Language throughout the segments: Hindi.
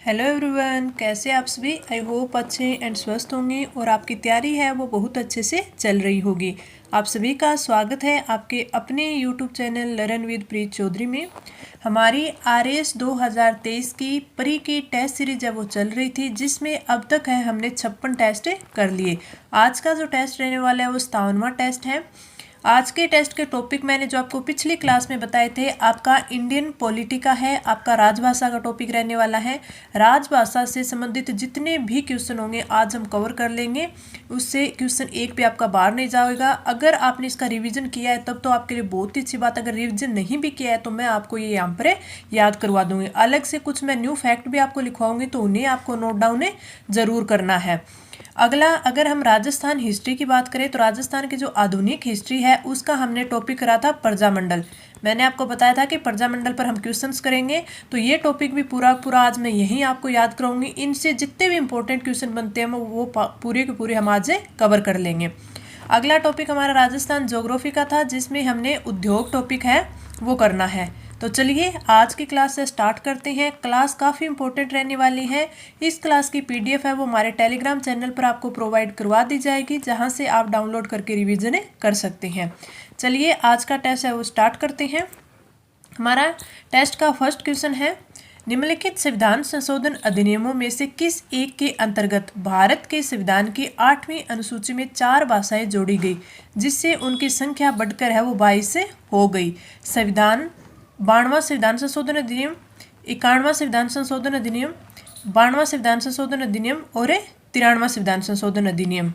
हेलो एवरीवन, कैसे आप सभी। आई होप अच्छे एंड स्वस्थ होंगे और आपकी तैयारी है वो बहुत अच्छे से चल रही होगी। आप सभी का स्वागत है आपके अपने यूट्यूब चैनल लर्न विद प्रीत चौधरी में। हमारी RS 2023 की प्री की टेस्ट सीरीज है वो चल रही थी, जिसमें अब तक है हमने 56 टेस्ट कर लिए। आज का जो टेस्ट रहने वाला है वो 57वां टेस्ट है। आज के टेस्ट के टॉपिक मैंने जो आपको पिछली क्लास में बताए थे, आपका इंडियन पॉलिटी का है, आपका राजभाषा का टॉपिक रहने वाला है। राजभाषा से संबंधित जितने भी क्वेश्चन होंगे आज हम कवर कर लेंगे। उससे क्वेश्चन एक भी आपका बाहर नहीं जाएगा। अगर आपने इसका रिवीजन किया है तब तो आपके लिए बहुत ही अच्छी बात। अगर रिवीजन नहीं भी किया है तो मैं आपको ये यहाँ पर याद करवा दूंगी। अलग से कुछ मैं न्यू फैक्ट भी आपको लिखवाऊंगी, तो उन्हें आपको नोट डाउन जरूर करना है। अगला, अगर हम राजस्थान हिस्ट्री की बात करें तो राजस्थान की जो आधुनिक हिस्ट्री है उसका हमने टॉपिक करा था प्रजामंडल। मैंने आपको बताया था कि प्रजामंडल पर हम क्वेश्चंस करेंगे, तो ये टॉपिक भी पूरा आज मैं यहीं आपको याद कराऊंगी। इनसे जितने भी इंपॉर्टेंट क्वेश्चन बनते हैं वो पूरे के पूरे हम आज कवर कर लेंगे। अगला टॉपिक हमारा राजस्थान ज्योग्राफी का था, जिसमें हमने उद्योग टॉपिक है वो करना है। तो चलिए आज की क्लास से स्टार्ट करते हैं। क्लास काफ़ी इंपॉर्टेंट रहने वाली है। इस क्लास की PDF है वो हमारे टेलीग्राम चैनल पर आपको प्रोवाइड करवा दी जाएगी, जहां से आप डाउनलोड करके रिवीजन कर सकते हैं। चलिए आज का टेस्ट है वो स्टार्ट करते हैं। हमारा टेस्ट का फर्स्ट क्वेश्चन है, निम्नलिखित संविधान संशोधन अधिनियमों में से किस एक के अंतर्गत भारत के संविधान की 8वीं अनुसूची में 4 भाषाएं जोड़ी गई, जिससे उनकी संख्या बढ़कर है वो 22 से हो गई। संविधान 92वां संविधान संशोधन अधिनियम, 91वां संविधान संशोधन अधिनियम, 92वां संविधान संशोधन अधिनियम और 93वां संविधान संशोधन अधिनियम।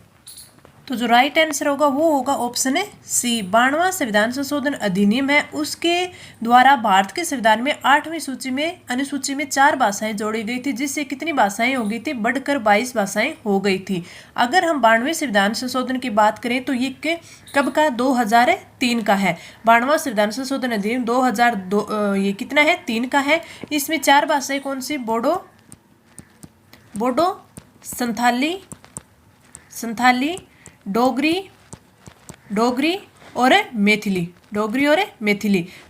तो जो राइट आंसर होगा वो होगा ऑप्शन है सी। 92वां संविधान संशोधन अधिनियम है, उसके द्वारा भारत के संविधान में 8वीं सूची में अनुसूची में 4 भाषाएं जोड़ी गई थी, जिससे कितनी भाषाएं हो गई थी, बढ़कर 22 भाषाएं हो गई थी। अगर हम 92वें संविधान संशोधन की बात करें तो ये कब का, 2003 का है। 92वां संविधान संशोधन अधिनियम 2002 ये कितना है, 3 का है। इसमें 4 भाषाएं कौन सी, बोडो, संथाली, डोगरी और मैथिली।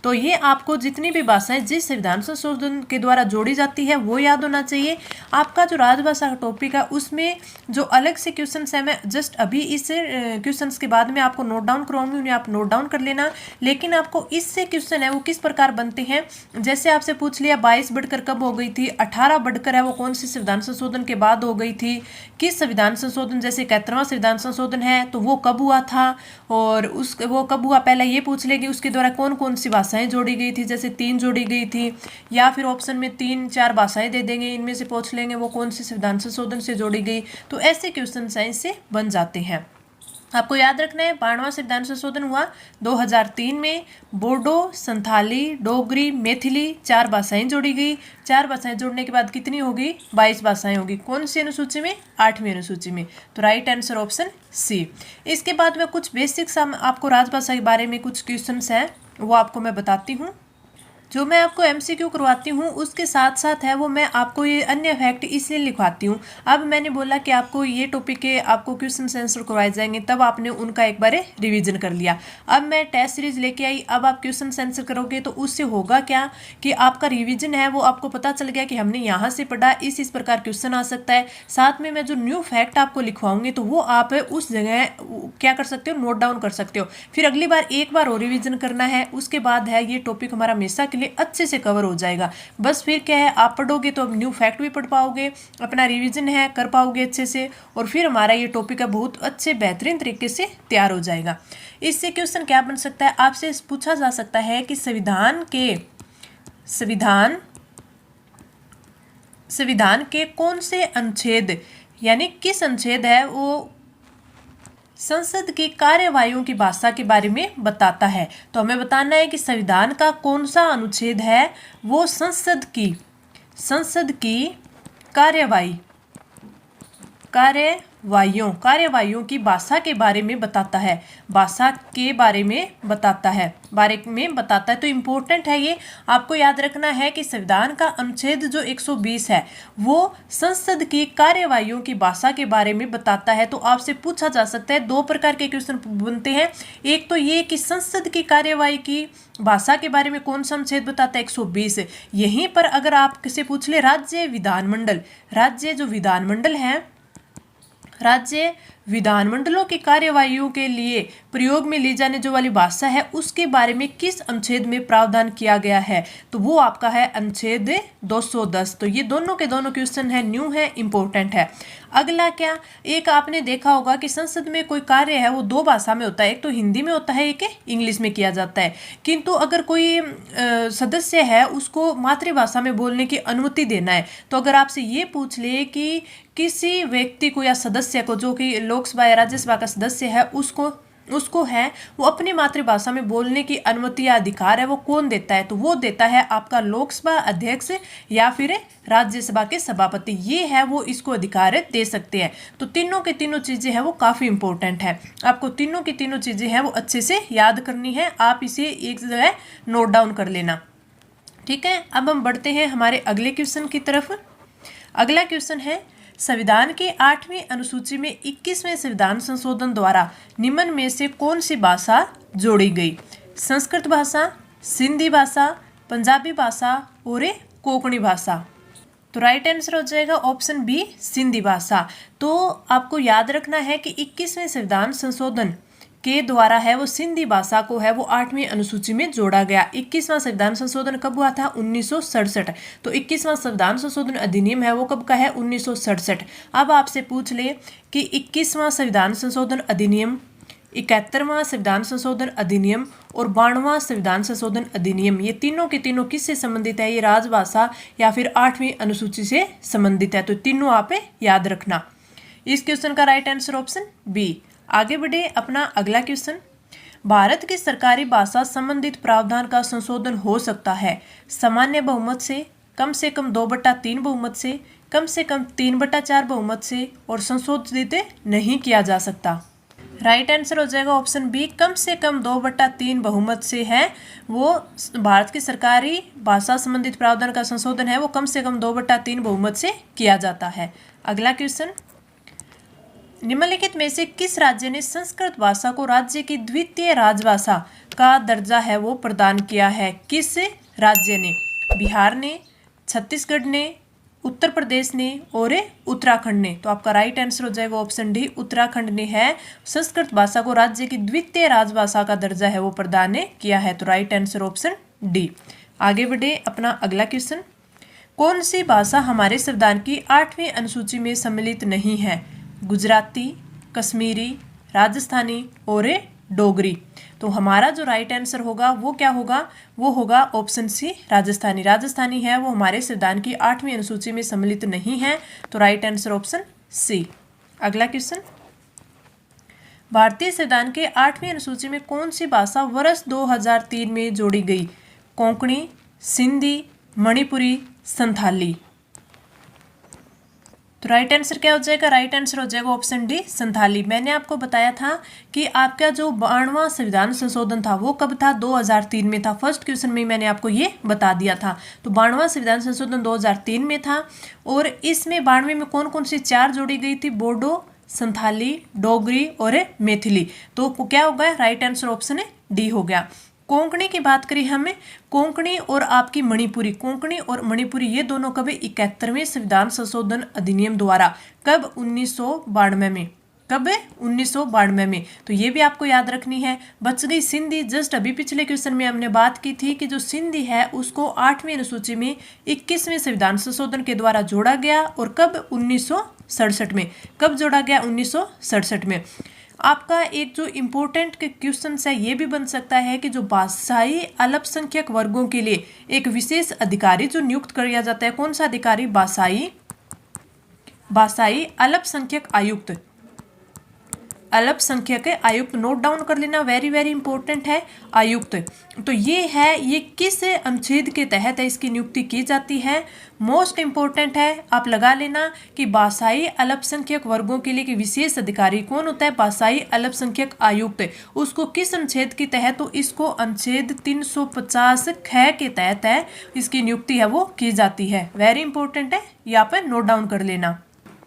तो ये आपको जितनी भी भाषाएं जिस संविधान संशोधन के द्वारा जोड़ी जाती है वो याद होना चाहिए। आपका जो राजभाषा का टॉपिक है उसमें जो अलग से क्वेश्चंस है, मैं जस्ट अभी इस क्वेश्चंस के बाद में आपको नोट डाउन कराऊंगी, उन्हें आप नोट डाउन कर लेना। लेकिन आपको इससे क्वेश्चन है वो किस प्रकार बनते हैं, जैसे आपसे पूछ लिया 22 बढ़कर कब हो गई थी, 18 बढ़कर है वो कौन सी संविधान संशोधन के बाद हो गई थी, किस संविधान संशोधन, जैसे 71वां संविधान संशोधन है तो वो कब हुआ था, और वो कब हुआ पहले ये पूछ लेगी, उसके द्वारा कौन कौन सी भाषाएं जोड़ी गई थी, जैसे 3 जोड़ी गई थी, या फिर ऑप्शन में 3-4 भाषाएं दे देंगे, इनमें से पूछ लेंगे वो कौन सी संविधान संशोधन से जोड़ी गई। तो ऐसे क्वेश्चन साइंस से बन जाते हैं। आपको याद रखना है 92वां संविधान संशोधन हुआ 2003 में। बोडो, संथाली, डोगरी, मैथिली 4 भाषाएं जोड़ी गई। 4 भाषाएं जोड़ने के बाद कितनी होगी, 22 भाषाएं होगी। कौन सी अनुसूची में, 8वीं अनुसूची में। तो राइट आंसर ऑप्शन सी। इसके बाद में कुछ बेसिक्स आपको राजभाषा के बारे में कुछ क्वेश्चंस हैं वो आपको मैं बताती हूँ। जो मैं आपको MCQ करवाती हूँ उसके साथ साथ है वो मैं आपको ये अन्य फैक्ट इसलिए लिखवाती हूँ। अब मैंने बोला कि आपको ये टॉपिक के आपको क्वेश्चन आंसर करवाए जाएंगे, तब आपने उनका एक बार रिवीजन कर लिया। अब मैं टेस्ट सीरीज लेके आई, अब आप क्वेश्चन आंसर करोगे तो उससे होगा क्या कि आपका रिविजन है वो आपको पता चल गया कि हमने यहाँ से पढ़ा, इस प्रकार क्वेश्चन आ सकता है। साथ में मैं जो न्यू फैक्ट आपको लिखवाऊंगी तो वो आप उस जगह क्या कर सकते हो, नोट डाउन कर सकते हो। फिर अगली बार एक बार और रिविजन करना है, उसके बाद है ये टॉपिक हमारा हमेशा लिए अच्छे से कवर हो जाएगा। बस फिर क्या है, आप पढ़ोगे तो अब न्यू फैक्ट भी पढ़ पाओगे, अपना रिवीजन है कर पाओगे अच्छे से, और फिर हमारा ये टॉपिक है बहुत अच्छे बेहतरीन तरीके से तैयार हो जाएगा। इससे क्वेश्चन क्या बन सकता है, आपसे पूछा जा सकता है कि संविधान के कौन से अनुच्छेद, यानी किस अनुच्छेद है वो संसद की कार्यवाहियों की भाषा के बारे में बताता है। तो हमें बताना है कि संविधान का कौन सा अनुच्छेद है वो संसद की कार्यवाही कार्यवाहियों की भाषा के बारे में बताता है, भाषा के बारे में बताता है, तो इम्पोर्टेंट है ये, आपको याद रखना है कि संविधान का अनुच्छेद जो 120 है वो संसद की कार्यवाहियों की भाषा के बारे में बताता है। तो आपसे पूछा जा सकता है, दो प्रकार के क्वेश्चन बनते हैं, एक तो ये कि संसद की कार्यवाही की भाषा के बारे में कौन सा अनुच्छेद बताता है, 120। यहीं पर अगर आप किसे पूछ ले राज्य विधानमंडलों की कार्यवाहियों के लिए प्रयोग में ली जाने जो वाली भाषा है उसके बारे में किस अनुच्छेद में प्रावधान किया गया है, तो वो आपका है अनुच्छेद 210। तो ये दोनों के दोनों क्वेश्चन है, न्यू है, इंपॉर्टेंट है। अगला क्या, एक आपने देखा होगा कि संसद में कोई कार्य है वो दो भाषा में होता है, एक तो हिंदी में होता है, एक इंग्लिश में किया जाता है। किंतु अगर कोई सदस्य है उसको मातृभाषा में बोलने की अनुमति देना है, तो अगर आपसे ये पूछ ले कि किसी व्यक्ति को या सदस्य को जो कि लोकसभा या राज्यसभा का सदस्य है उसको है वो अपनी मातृभाषा में बोलने की अनुमति या अधिकार है, वो कौन देता है, तो वो देता है आपका लोकसभा अध्यक्ष या फिर राज्यसभा के सभापति, ये है वो इसको अधिकार दे सकते हैं। तो तीनों की तीनों चीजें हैं वो काफी इंपॉर्टेंट है, आपको तीनों की तीनों चीजें हैं वो अच्छे से याद करनी है, आप इसे एक जगह नोट डाउन कर लेना, ठीक है। अब हम बढ़ते हैं हमारे अगले क्वेश्चन की तरफ। अगला क्वेश्चन है, संविधान की 8वीं अनुसूची में 21वें संविधान संशोधन द्वारा निम्न में से कौन सी भाषा जोड़ी गई, संस्कृत भाषा, सिंधी भाषा, पंजाबी भाषा और कोंकणी भाषा। तो राइट आंसर हो जाएगा ऑप्शन बी, सिंधी भाषा। तो आपको याद रखना है कि 21वें संविधान संशोधन के द्वारा है वो सिंधी भाषा को है वो 8वीं अनुसूची में जोड़ा गया। 21वां संविधान संशोधन कब हुआ था, 1967। तो 21वां संविधान संशोधन अधिनियम है वो कब का है, 1967। अब आपसे पूछ ले कि 21वां संविधान संशोधन अधिनियम, 71वां संविधान संशोधन अधिनियम और 92वां संविधान संशोधन अधिनियम, ये तीनों के तीनों किससे संबंधित है, ये राजभाषा या फिर 8वीं अनुसूची से संबंधित है। तो तीनों आप याद रखना। इस क्वेश्चन का राइट आंसर ऑप्शन बी। आगे बढ़े अपना अगला क्वेश्चन, भारत की सरकारी भाषा संबंधित प्रावधान का संशोधन हो सकता है सामान्य बहुमत से कम 2/3 बहुमत से कम 3/4 बहुमत से और संशोधित नहीं किया जा सकता। राइट आंसर हो जाएगा ऑप्शन बी, कम से कम 2/3 बहुमत से है वो भारत की सरकारी भाषा संबंधित प्रावधान का संशोधन है वो कम से कम 2/3 बहुमत से किया जाता है। अगला क्वेश्चन, निम्नलिखित में से किस राज्य ने संस्कृत भाषा को राज्य की द्वितीय राजभाषा का दर्जा है वो प्रदान किया है, किस राज्य ने, बिहार ने, छत्तीसगढ़ ने, उत्तर प्रदेश ने और उत्तराखंड ने। तो आपका राइट आंसर हो जाएगा ऑप्शन डी, उत्तराखंड ने है संस्कृत भाषा को राज्य की द्वितीय राजभाषा का दर्जा है वो प्रदान किया है। तो राइट आंसर ऑप्शन डी। आगे बढ़े अपना अगला क्वेश्चन, कौन सी भाषा हमारे संविधान की 8वीं अनुसूची में सम्मिलित नहीं है, गुजराती, कश्मीरी, राजस्थानी और डोगरी। तो हमारा जो राइट आंसर होगा वो क्या होगा, वो होगा ऑप्शन सी, राजस्थानी। राजस्थानी है वो हमारे संविधान की 8वीं अनुसूची में सम्मिलित नहीं है। तो राइट आंसर ऑप्शन सी। अगला क्वेश्चन, भारतीय संविधान के 8वीं अनुसूची में कौन सी भाषा वर्ष 2003 में जोड़ी गई, कोंकणी, सिंधी, मणिपुरी, संथाली। तो राइट आंसर क्या हो जाएगा, राइट आंसर हो जाएगा ऑप्शन डी, संथाली। मैंने आपको बताया था कि आपका जो 92वां संविधान संशोधन था वो कब था, 2003 में था। फर्स्ट क्वेश्चन में मैंने आपको ये बता दिया था। तो 92वां संविधान संशोधन 2003 में था और इसमें 92 में कौन कौन सी 4 जोड़ी गई थी, बोडो, संथाली, डोगरी और मैथिली। तो क्या होगा, राइट आंसर ऑप्शन डी हो गया। कोंकणी की बात करें हमें, कोंकणी और आपकी मणिपुरी, कोंकणी और मणिपुरी ये दोनों कब, 71वें संविधान संशोधन अधिनियम द्वारा, कब, 1992 में, कब, 1992 में। तो ये भी आपको याद रखनी है। बच गई सिंधी, जस्ट अभी पिछले क्वेश्चन में हमने बात की थी कि जो सिंधी है उसको 8वीं अनुसूची में 21वें संविधान संशोधन के द्वारा जोड़ा गया और कब, 1967 में। कब जोड़ा गया, 1967 में। आपका एक जो इम्पोर्टेंट क्वेश्चन है ये भी बन सकता है कि जो भाषाई अल्पसंख्यक वर्गों के लिए एक विशेष अधिकारी जो नियुक्त किया जाता है, कौन सा अधिकारी, भाषाई अल्पसंख्यक आयुक्त। अल्पसंख्यक आयुक्त, नोट डाउन कर लेना, वेरी वेरी इंपॉर्टेंट है। आयुक्त तो ये है, ये किस अनुच्छेद के तहत है इसकी नियुक्ति की जाती है, मोस्ट इंपॉर्टेंट है, आप लगा लेना कि भाषाई अल्पसंख्यक वर्गों के लिए कि विशेष अधिकारी कौन होता है, भाषाई अल्पसंख्यक आयुक्त, उसको किस अनुच्छेद के तहत, तो इसको अनुच्छेद 350 ख के तहत है इसकी नियुक्ति है वो की जाती है। वेरी इंपॉर्टेंट है, यहाँ पर नोट डाउन कर लेना।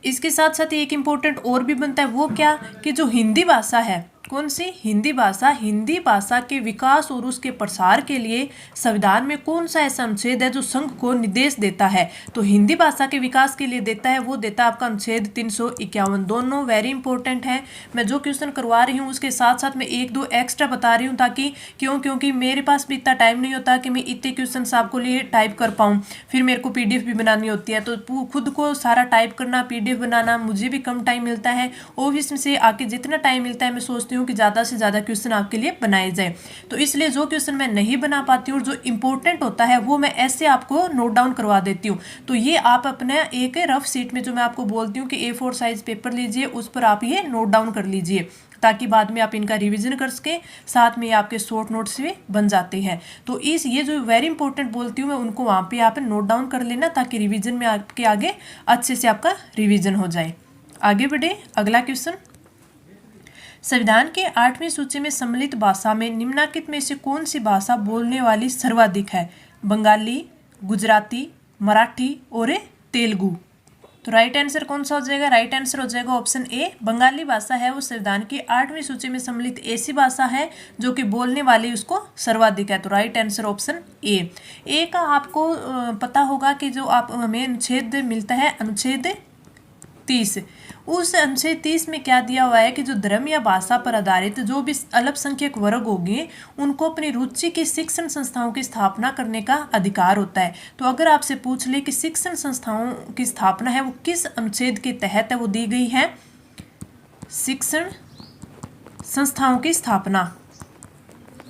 इसके साथ साथ एक इम्पोर्टेंट और भी बनता है, वो क्या कि जो हिंदी भाषा है, कौन सी, हिंदी भाषा, हिंदी भाषा के विकास और उसके प्रसार के लिए संविधान में कौन सा ऐसा अनुच्छेद है जो संघ को निर्देश देता है, तो हिंदी भाषा के विकास के लिए देता है, वो देता है आपका अनुच्छेद 351। दोनों वेरी इंपॉर्टेंट है। मैं जो क्वेश्चन करवा रही हूँ उसके साथ साथ मैं एक दो एक्स्ट्रा बता रही हूँ, ताकि क्योंकि मेरे पास भी इतना टाइम नहीं होता कि मैं इतने क्वेश्चन आपको लिए टाइप कर पाऊँ, फिर मेरे को PDF भी बनानी होती है, तो खुद को सारा टाइप करना, PDF बनाना, मुझे भी कम टाइम मिलता है। ऑफिस में से आके जितना टाइम मिलता है मैं सोचती हूँ कि ज़्यादा से ज़्यादा क्वेश्चन आपके लिए बनाए जाए, तो इसलिए जो क्वेश्चन मैं नहीं बना पाती हूँ और जो इंपॉर्टेंट होता है वो मैं ऐसे आपको नोट डाउन करवा देती हूँ। तो ये आप अपने एक रफ शीट में जो मैं आपको बोलती हूँ कि A4 साइज पेपर लीजिए, उस पर आप ये नोट डाउन कर लीजिए, ताकि बाद में आप इनका रिवीजन कर सके, साथ में आपके शॉर्ट नोट्स भी बन जाते हैं। तो ये जो वेरी इंपॉर्टेंट बोलती हूँ मैं, उनको वहाँ पे आप नोट डाउन कर लेना, ताकि रिवीजन में आपके आगे अच्छे से आपका रिवीजन हो जाए। आगे बढ़े, अगला क्वेश्चन, संविधान के 8वीं सूची में सम्मिलित भाषा में निम्नलिखित में से कौन सी भाषा बोलने वाली सर्वाधिक है, बंगाली, गुजराती, मराठी और तेलुगु। तो राइट आंसर कौन सा हो जाएगा, राइट आंसर हो जाएगा ऑप्शन ए, बंगाली भाषा है वो संविधान की 8वीं सूची में सम्मिलित ऐसी भाषा है जो कि बोलने वाली उसको सर्वाधिक है, तो राइट आंसर ऑप्शन ए का आपको पता होगा कि जो आप हमें अनुच्छेद मिलता है, अनुच्छेद 30, उस अनुच्छेद 30 में क्या दिया हुआ है कि जो धर्म या भाषा पर आधारित जो भी अल्पसंख्यक वर्ग होंगे उनको अपनी रुचि की शिक्षण संस्थाओं की स्थापना करने का अधिकार होता है। तो अगर आपसे पूछ ले कि शिक्षण संस्थाओं की स्थापना है वो किस अनुच्छेद के तहत है, वो दी गई है शिक्षण संस्थाओं की स्थापना,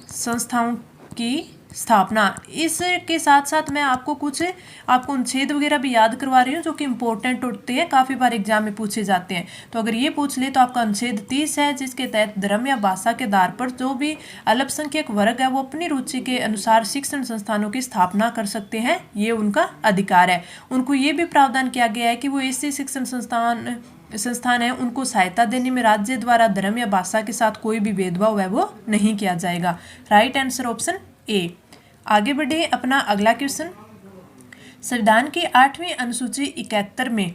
संस्थाओं की स्थापना। इसके साथ साथ मैं आपको कुछ अनुच्छेद वगैरह भी याद करवा रही हूँ जो कि इंपॉर्टेंट होते हैं, काफ़ी बार एग्जाम में पूछे जाते हैं। तो अगर ये पूछ ले तो आपका अनुच्छेद 30 है, जिसके तहत धर्म या भाषा के आधार पर जो भी अल्पसंख्यक वर्ग है वो अपनी रुचि के अनुसार शिक्षण संस्थानों की स्थापना कर सकते हैं, ये उनका अधिकार है। उनको ये भी प्रावधान किया गया है कि वो ऐसे शिक्षण संस्थान है उनको सहायता देने में राज्य द्वारा धर्म या भाषा के साथ कोई भी भेदभाव है वो नहीं किया जाएगा। राइट आंसर ऑप्शन ए। आगे बढ़े, अपना अगला क्वेश्चन, संविधान की 8वीं अनुसूची 71 में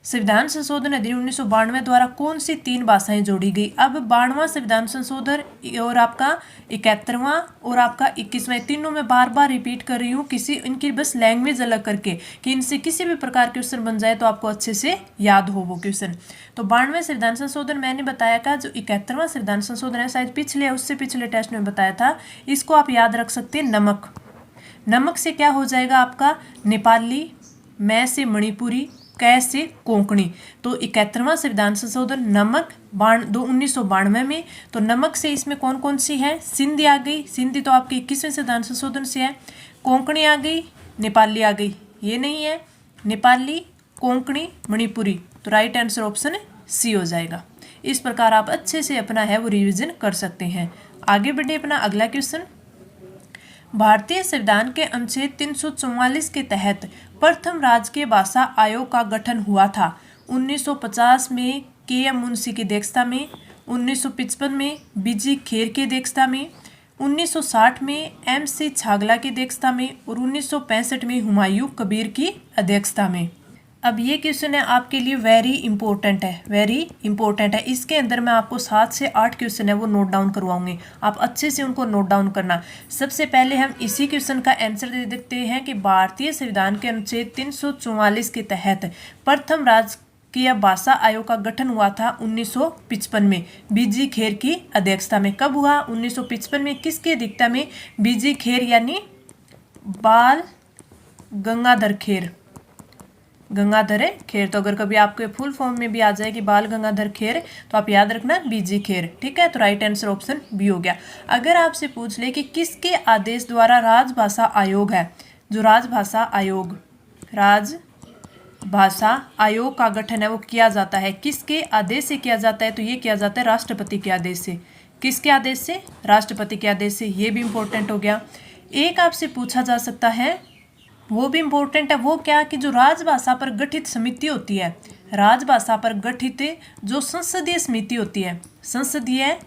संविधान संशोधन अधिनियम 1992 द्वारा कौन सी 3 भाषाएं जोड़ी गई। अब 92वां संविधान संशोधन और आपका 71वां और आपका 21वां, तीनों में बार बार रिपीट कर रही हूँ, किसी इनकी बस लैंग्वेज अलग करके कि इनसे किसी भी प्रकार क्वेश्चन बन जाए तो आपको अच्छे से याद हो वो क्वेश्चन। तो 92वें संविधान संशोधन मैंने बताया था, जो 71वां संविधान संशोधन है शायद पिछले उससे पिछले टेस्ट में बताया था, इसको आप याद रख सकते हैं नमक। नमक से क्या हो जाएगा आपका नेपाली, मैं से मणिपुरी, कै से कोंकणी। तो 71वां संविधान संशोधन नमक 1992 में, तो नमक से इसमें कौन कौन सी है, सिंधी आ गई, सिंधी तो आपके 21वें संविधान संशोधन से है, कोंकणी आ गई, नेपाली आ गई, ये नहीं है, नेपाली, कोंकणी, मणिपुरी, तो राइट आंसर ऑप्शन सी हो जाएगा। इस प्रकार आप अच्छे से अपना है वो रिविजन कर सकते हैं। आगे बढ़े, अपना अगला क्वेश्चन, भारतीय संविधान के अनुच्छेद 344 के तहत प्रथम राजकीय भाषा आयोग का गठन हुआ था। 1950 में KM मुंशी की अध्यक्षता में, 1955 में BG खेर की अध्यक्षता में, 1960 में MC छागला की अध्यक्षता में और 1965 में हुमायूं कबीर की अध्यक्षता में। अब ये क्वेश्चन है आपके लिए वेरी इंपॉर्टेंट है, वेरी इंपॉर्टेंट है। इसके अंदर मैं आपको 7 से 8 क्वेश्चन है वो नोट डाउन करवाऊंगी, आप अच्छे से उनको नोट डाउन करना। सबसे पहले हम इसी क्वेश्चन का आंसर दे देखते हैं कि भारतीय संविधान के अनुच्छेद 344 के तहत प्रथम राजकीय भाषा आयोग का गठन हुआ था 1955 में BG खेर की अध्यक्षता में। कब हुआ, 1955 में। किसकी अध्यक्षता में, BG खेर यानी बाल गंगाधर खेर, गंगाधर खेर। तो अगर कभी आपके फुल फॉर्म में भी आ जाए कि बाल गंगाधर खेर, तो आप याद रखना BG खेर, ठीक है। तो राइट आंसर ऑप्शन बी हो गया। अगर आपसे पूछ ले कि किसके आदेश द्वारा राजभाषा आयोग है, जो राजभाषा आयोग, भाषा आयोग का गठन है वो किया जाता है, किसके आदेश से किया जाता है? तो ये किया जाता है राष्ट्रपति के आदेश से। किसके आदेश से? राष्ट्रपति के आदेश से। ये भी इम्पोर्टेंट हो गया। एक आपसे पूछा जा सकता है, वो भी इम्पोर्टेंट है, वो क्या कि जो राजभाषा पर गठित समिति होती है, राजभाषा पर गठित जो संसदीय समिति होती है, संसदीय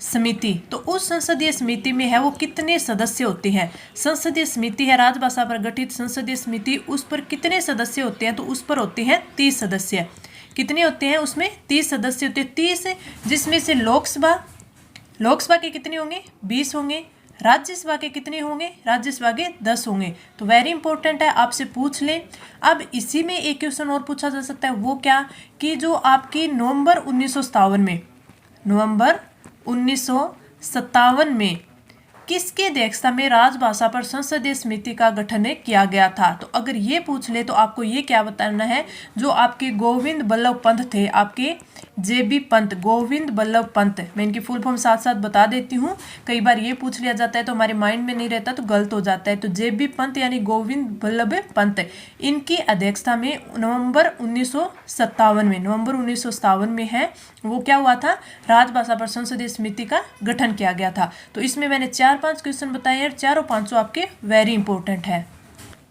समिति, तो उस संसदीय समिति में है वो कितने सदस्य होते हैं? संसदीय समिति है राजभाषा पर गठित संसदीय समिति, उस पर कितने सदस्य होते हैं? तो उस पर होते हैं 30 सदस्य। कितने होते हैं उसमें? 30 सदस्य होते हैं। 30, जिसमें से लोकसभा के कितने होंगे? 20 होंगे। राज्यसभा के कितने होंगे? राज्यसभा के 10 होंगे। तो वेरी इंपॉर्टेंट है, आपसे पूछ लें। अब इसी में एक क्वेश्चन और पूछा जा सकता है, वो क्या कि जो आपकी नवंबर 1957 में किसके अध्यक्षता में राजभाषा पर संसदीय समिति का गठन किया गया था? तो अगर ये पूछ ले तो आपको ये क्या बताना है, जो आपके गोविंद बल्लभ पंत थे, आपके JB पंत, गोविंद बल्लभ पंत, मैं इनकी फुल फॉर्म साथ साथ बता देती हूँ, कई बार ये पूछ लिया जाता है तो हमारे माइंड में नहीं रहता तो गलत हो जाता है। तो JB पंत यानी गोविंद बल्लभ पंत, इनकी अध्यक्षता में नवंबर 1957 में है वो क्या हुआ था? राजभाषा पर संसदीय समिति का गठन किया गया था। तो इसमें मैंने 4-5 क्वेश्चन बताए हैं, चारों पांचों आपके वेरी इंपॉर्टेंट है।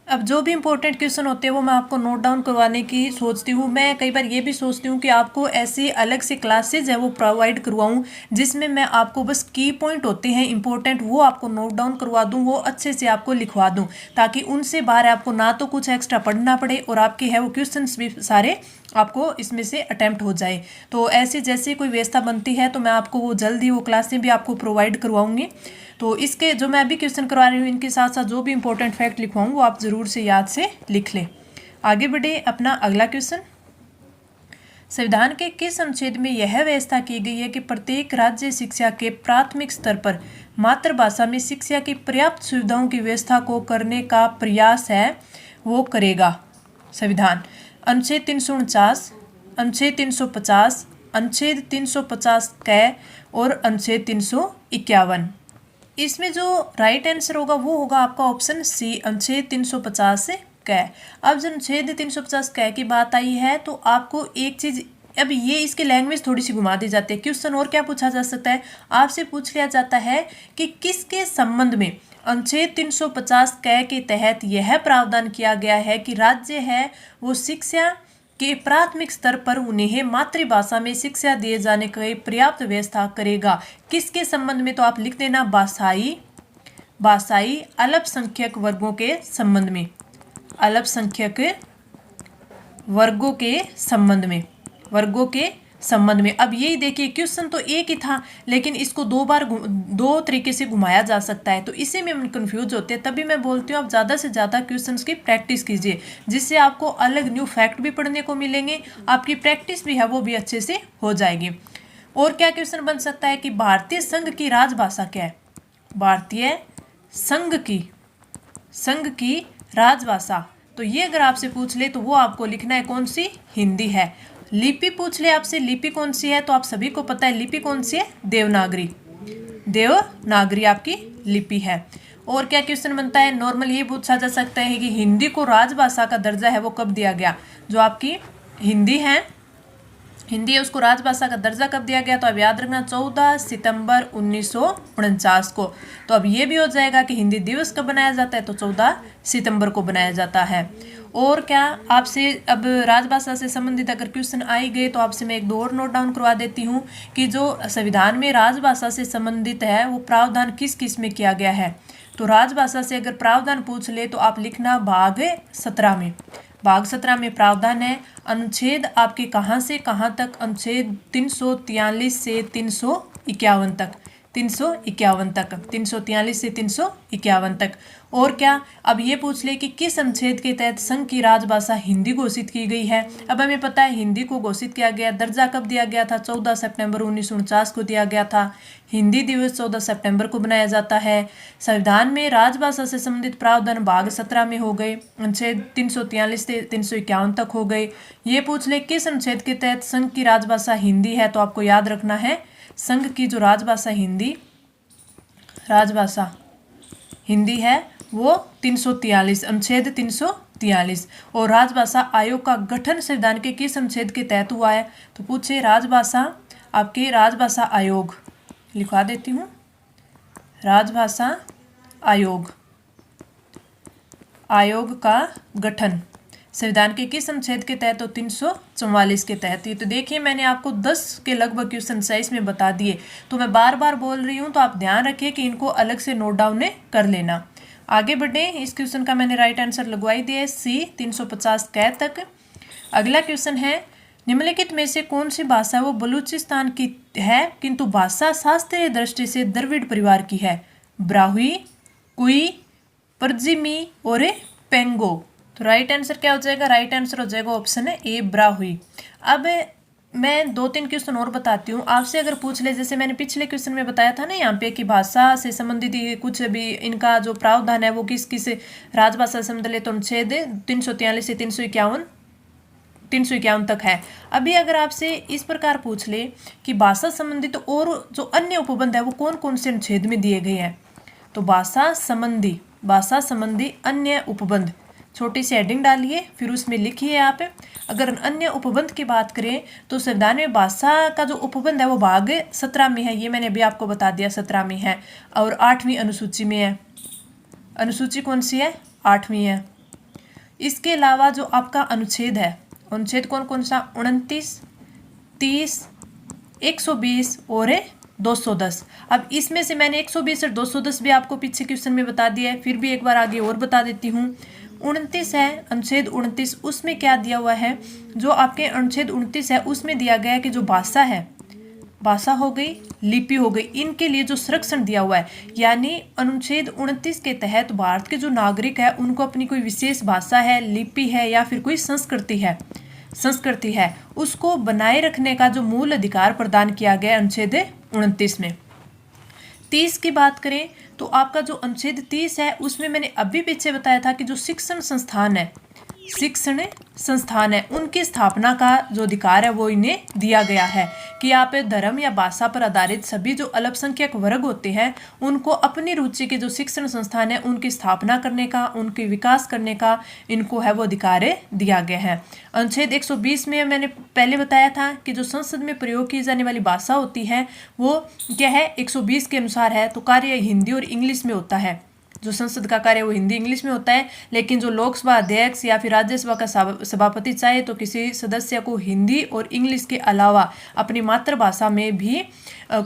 अब जो भी इंपॉर्टेंट क्वेश्चन होते हैं वो मैं आपको नोट डाउन करवाने की सोचती हूँ। मैं कई बार ये भी सोचती हूँ कि आपको ऐसी अलग से क्लासेज है वो प्रोवाइड करवाऊँ, जिसमें मैं आपको बस की पॉइंट होते हैं इंपॉर्टेंट, वो आपको नोट डाउन करवा दूँ, वो अच्छे से आपको लिखवा दूँ, ताकि उनसे बाहर आपको ना तो कुछ एक्स्ट्रा पढ़ना पड़े और आपके है वो क्वेश्चन भी सारे आपको इसमें से अटेम्प्ट हो जाए। तो ऐसे जैसे कोई व्यवस्था बनती है तो मैं आपको वो जल्दी वो क्लासें भी आपको प्रोवाइड करवाऊँगी। तो इसके जो मैं अभी क्वेश्चन करवा रही हूँ, इनके साथ साथ जो भी इंपॉर्टेंट फैक्ट लिखवाऊँ वो आप ज़रूर से याद से लिख लें। आगे बढ़े अपना अगला क्वेश्चन। संविधान के किस अनुच्छेद में यह व्यवस्था की गई है कि प्रत्येक राज्य शिक्षा के प्राथमिक स्तर पर मातृभाषा में शिक्षा की पर्याप्त सुविधाओं की व्यवस्था को करने का प्रयास है वो करेगा? संविधान अनुच्छेद 349, अनुच्छेद 350, अनुच्छेद 350 क और अनुच्छेद 351। इसमें जो राइट आंसर होगा वो होगा आपका ऑप्शन सी, अनुच्छेद 350 क। अब जब अनुच्छेद 350 क की बात आई है तो आपको एक चीज़, अब ये इसके लैंग्वेज थोड़ी सी घुमा दी जाती है। क्वेश्चन और क्या पूछा जा सकता है, आपसे पूछ लिया जाता है कि किसके संबंध में अनुच्छेद 350 क के तहत यह प्रावधान किया गया है कि राज्य है वो शिक्षा के प्राथमिक स्तर पर उन्हें मातृभाषा में शिक्षा दिए जाने की पर्याप्त व्यवस्था करेगा? किसके संबंध में? तो आप लिख देना भाषाई अल्पसंख्यक वर्गों के संबंध में, अल्पसंख्यक वर्गों के संबंध में। अब यही देखिए, क्वेश्चन तो एक ही था लेकिन इसको दो तरीके से घुमाया जा सकता है, तो इसी में हम कंफ्यूज होते हैं। तभी मैं बोलती हूँ आप ज़्यादा से ज़्यादा क्वेश्चंस की प्रैक्टिस कीजिए, जिससे आपको अलग न्यू फैक्ट भी पढ़ने को मिलेंगे, आपकी प्रैक्टिस भी है वो भी अच्छे से हो जाएगी। और क्या क्वेश्चन बन सकता है कि भारतीय संघ की राजभाषा क्या है? भारतीय संघ की राजभाषा, तो ये अगर आपसे पूछ ले तो वो आपको लिखना है कौन सी? हिंदी है। लिपि पूछ ले आपसे, लिपि कौन सी है? तो आप सभी को पता है लिपि कौन सी है? देवनागरी आपकी लिपि है। और क्या क्वेश्चन बनता है? नॉर्मल ये पूछा जा सकता है कि हिंदी को राजभाषा का दर्जा है वो कब दिया गया? जो आपकी हिंदी है उसको राजभाषा का दर्जा कब दिया गया? तो अब याद रखना 14 सितंबर 1949 को। तो अब ये भी हो जाएगा कि हिंदी दिवस कब बनाया जाता है? तो 14 सितंबर को बनाया जाता है। और क्या आपसे अब राजभाषा से संबंधित अगर क्वेश्चन आ ही गए तो आपसे मैं एक दो और नोट डाउन करवा देती हूँ कि जो संविधान में राजभाषा से संबंधित है वो प्रावधान किस किस में किया गया है? तो राजभाषा से अगर प्रावधान पूछ ले तो आप लिखना भाग 17 में। भाग 17 में प्रावधान है, अनुच्छेद आपके कहाँ से कहाँ तक? अनुच्छेद 343 से 351 तक, 343 से 351 तक। और क्या अब ये पूछ ले कि किस अनुच्छेद के तहत संघ की राजभाषा हिंदी घोषित की गई है? अब हमें पता है हिंदी को घोषित किया गया, दर्जा कब दिया गया था? 14 सितंबर 1949 को दिया गया था। हिंदी दिवस 14 सितंबर को बनाया जाता है। संविधान में राजभाषा से संबंधित प्रावधान भाग 17 में हो गए, अनुच्छेद 343 से 351 तक हो गए। ये पूछ ले किस अनुच्छेद के तहत संघ की राजभाषा हिंदी है? तो आपको याद रखना है संघ की जो राजभाषा हिंदी है वो 343, अनुच्छेद 43 और राजभाषा आयोग का गठन संविधान के किस अनुच्छेद के तहत हुआ है? तो पूछे राजभाषा आयोग, लिखवा देती हूँ, राजभाषा आयोग का गठन संविधान के किस अनुच्छेद के तहत? तो 344 के तहत। ये तो देखिए मैंने आपको 10 के लगभग क्वेश्चन साइज में बता दिए, तो मैं बार बार बोल रही हूँ, तो आप ध्यान रखिए कि इनको अलग से नोट डाउन कर लेना। आगे बढ़े, इस क्वेश्चन का मैंने राइट आंसर लगवाई दिया है सी, 350 कै तक। अगला क्वेश्चन है, निम्नलिखित में से कौन सी भाषा वो बलूचिस्तान की है किंतु भाषा शास्त्रीय दृष्टि से द्रविड़ परिवार की है? ब्राहुई, कुई, परजिमी और पेंगो। तो राइट आंसर क्या हो जाएगा? राइट आंसर हो जाएगा ऑप्शन है ए, ब्राहुई। अब मैं 2-3 क्वेश्चन और बताती हूँ आपसे। अगर पूछ ले, जैसे मैंने पिछले क्वेश्चन में बताया था ना यहाँ पे कि भाषा से संबंधित कुछ भी इनका जो प्रावधान है वो किस किस राजभाषा से संबंधित अनुच्छेद 343 से 351 तक है। अभी अगर आपसे इस प्रकार पूछ ले कि भाषा संबंधित और जो अन्य उपबंध है वो कौन कौन से अनुच्छेद में दिए गए हैं, तो भाषा संबंधी अन्य उपबंध, छोटी सी हेडिंग डालिए, फिर उसमें लिखिए आप। अगर अन्य उपबंध की बात करें तो संविधान में भाषा का जो उपबंध है वो भाग 17 में है, ये मैंने अभी आपको बता दिया 17 में है, और 8वीं अनुसूची में है। अनुसूची कौन सी है? 8वीं है। इसके अलावा जो आपका अनुच्छेद है, अनुच्छेद कौन कौन सा? 29, 30, 120 और 210। अब इसमें से मैंने 120 और 210 भी आपको पीछे क्वेश्चन में बता दिया है, फिर भी एक बार आगे और बता देती हूँ। 29 है, अनुच्छेद 29, उसमें क्या दिया हुआ है? जो आपके अनुच्छेद 29 है उसमें दिया गया है कि जो भाषा है, भाषा हो गई, लिपि हो गई, इनके लिए जो संरक्षण दिया हुआ है, यानी अनुच्छेद 29 के तहत भारत के जो नागरिक है उनको अपनी कोई विशेष भाषा है, लिपि है या फिर कोई संस्कृति है उसको बनाए रखने का जो मूल अधिकार प्रदान किया गया अनुच्छेद 29 में। 30 की बात करें तो आपका जो अनुच्छेद 30 है उसमें मैंने अभी पीछे बताया था कि जो शिक्षण संस्थान है उनकी स्थापना का जो अधिकार है वो इन्हें दिया गया है कि आप धर्म या भाषा पर आधारित सभी जो अल्पसंख्यक वर्ग होते हैं उनको अपनी रुचि के जो शिक्षण संस्थान है उनकी स्थापना करने का, उनके विकास करने का इनको है वो अधिकार दिया गया है। अनुच्छेद 120 में मैंने पहले बताया था कि जो संसद में प्रयोग की जाने वाली भाषा होती है वो क्या है? 120 के अनुसार है, तो कार्य हिंदी और इंग्लिश में होता है। जो संसद का कार्य वो हिंदी इंग्लिश में होता है, लेकिन जो लोकसभा अध्यक्ष या फिर राज्यसभा का सभापति चाहे तो किसी सदस्य को हिंदी और इंग्लिश के अलावा अपनी मातृभाषा में भी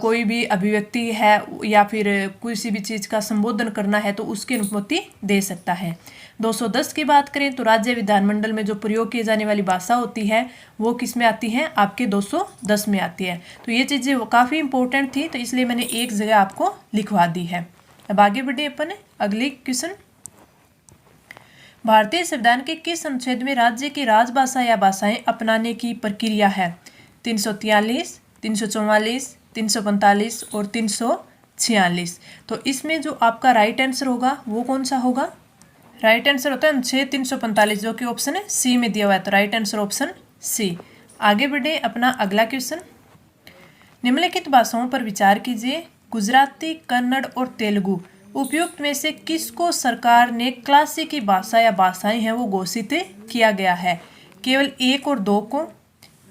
कोई भी अभिव्यक्ति है या फिर किसी भी चीज़ का संबोधन करना है तो उसकी अनुमति दे सकता है। 210 की बात करें तो राज्य विधानमंडल में जो प्रयोग की जाने वाली भाषा होती है वो किस में आती है? आपके 210 में आती है। तो ये चीज़ें काफ़ी इंपॉर्टेंट थी, तो इसलिए मैंने एक जगह आपको लिखवा दी है। अब आगे बढ़े अपन अगले क्वेश्चन। भारतीय संविधान के किस अनुच्छेद में राज्य की राजभाषा या भाषाएं अपनाने की प्रक्रिया है? 343, 344, 345 और 346। तो इसमें जो आपका राइट आंसर होगा वो कौन सा होगा? राइट आंसर होता है अनुच्छेद 345 जो कि ऑप्शन है सी में दिया हुआ है, तो राइट आंसर ऑप्शन सी। आगे बढ़े अपना अगला क्वेश्चन। निम्नलिखित भाषाओं पर विचार कीजिए। गुजराती, कन्नड़ और तेलुगु उपयुक्त में से किसको सरकार ने क्लासिकी भाषा या भाषाएं हैं वो घोषित किया गया है? केवल 1 और 2 को,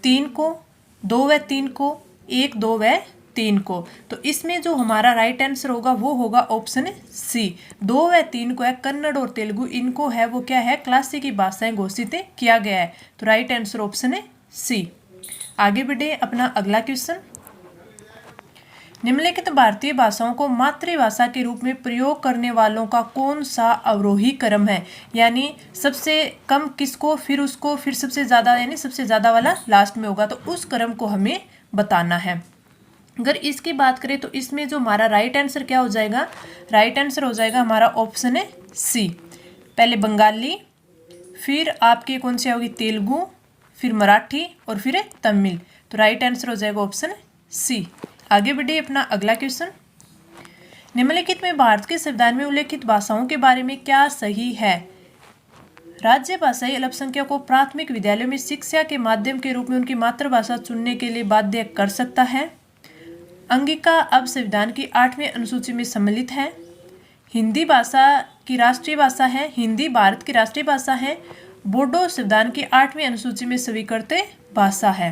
3 को, 2 व 3 को, 1, 2 व 3 को। तो इसमें जो हमारा राइट आंसर होगा वो होगा ऑप्शन सी, 2 व 3 को है। कन्नड़ और तेलुगु इनको है वो क्या है? क्लासिकी भाषाएं घोषित किया गया है, तो राइट आंसर ऑप्शन है सी। आगे बढ़े अपना अगला क्वेश्चन। निम्नलिखित भारतीय भाषाओं को मातृभाषा के रूप में प्रयोग करने वालों का कौन सा अवरोही क्रम है? यानी सबसे कम किसको, फिर उसको, फिर सबसे ज़्यादा, यानी सबसे ज़्यादा वाला लास्ट में होगा, तो उस क्रम को हमें बताना है। अगर इसकी बात करें तो इसमें जो हमारा राइट आंसर क्या हो जाएगा? राइट आंसर हो जाएगा हमारा ऑप्शन है सी। पहले बंगाली, फिर आपकी कौन सी होगी? तेलुगु, फिर मराठी और फिर तमिल। तो राइट आंसर हो जाएगा ऑप्शन सी। आगे बढ़े अपना अगला क्वेश्चन। निम्नलिखित में भारत के संविधान में उल्लेखित भाषाओं के बारे में क्या सही है? राज्य भाषाई अल्पसंख्यकों को प्राथमिक विद्यालयों में शिक्षा के माध्यम के रूप में उनकी मातृभाषा चुनने के लिए बाध्य कर सकता है। अंगिका अब संविधान की 8वीं अनुसूची में सम्मिलित है। हिंदी भाषा की राष्ट्रीय भाषा है, हिंदी भारत की राष्ट्रीय भाषा है। बोडो संविधान की 8वीं अनुसूची में स्वीकृत भाषा है।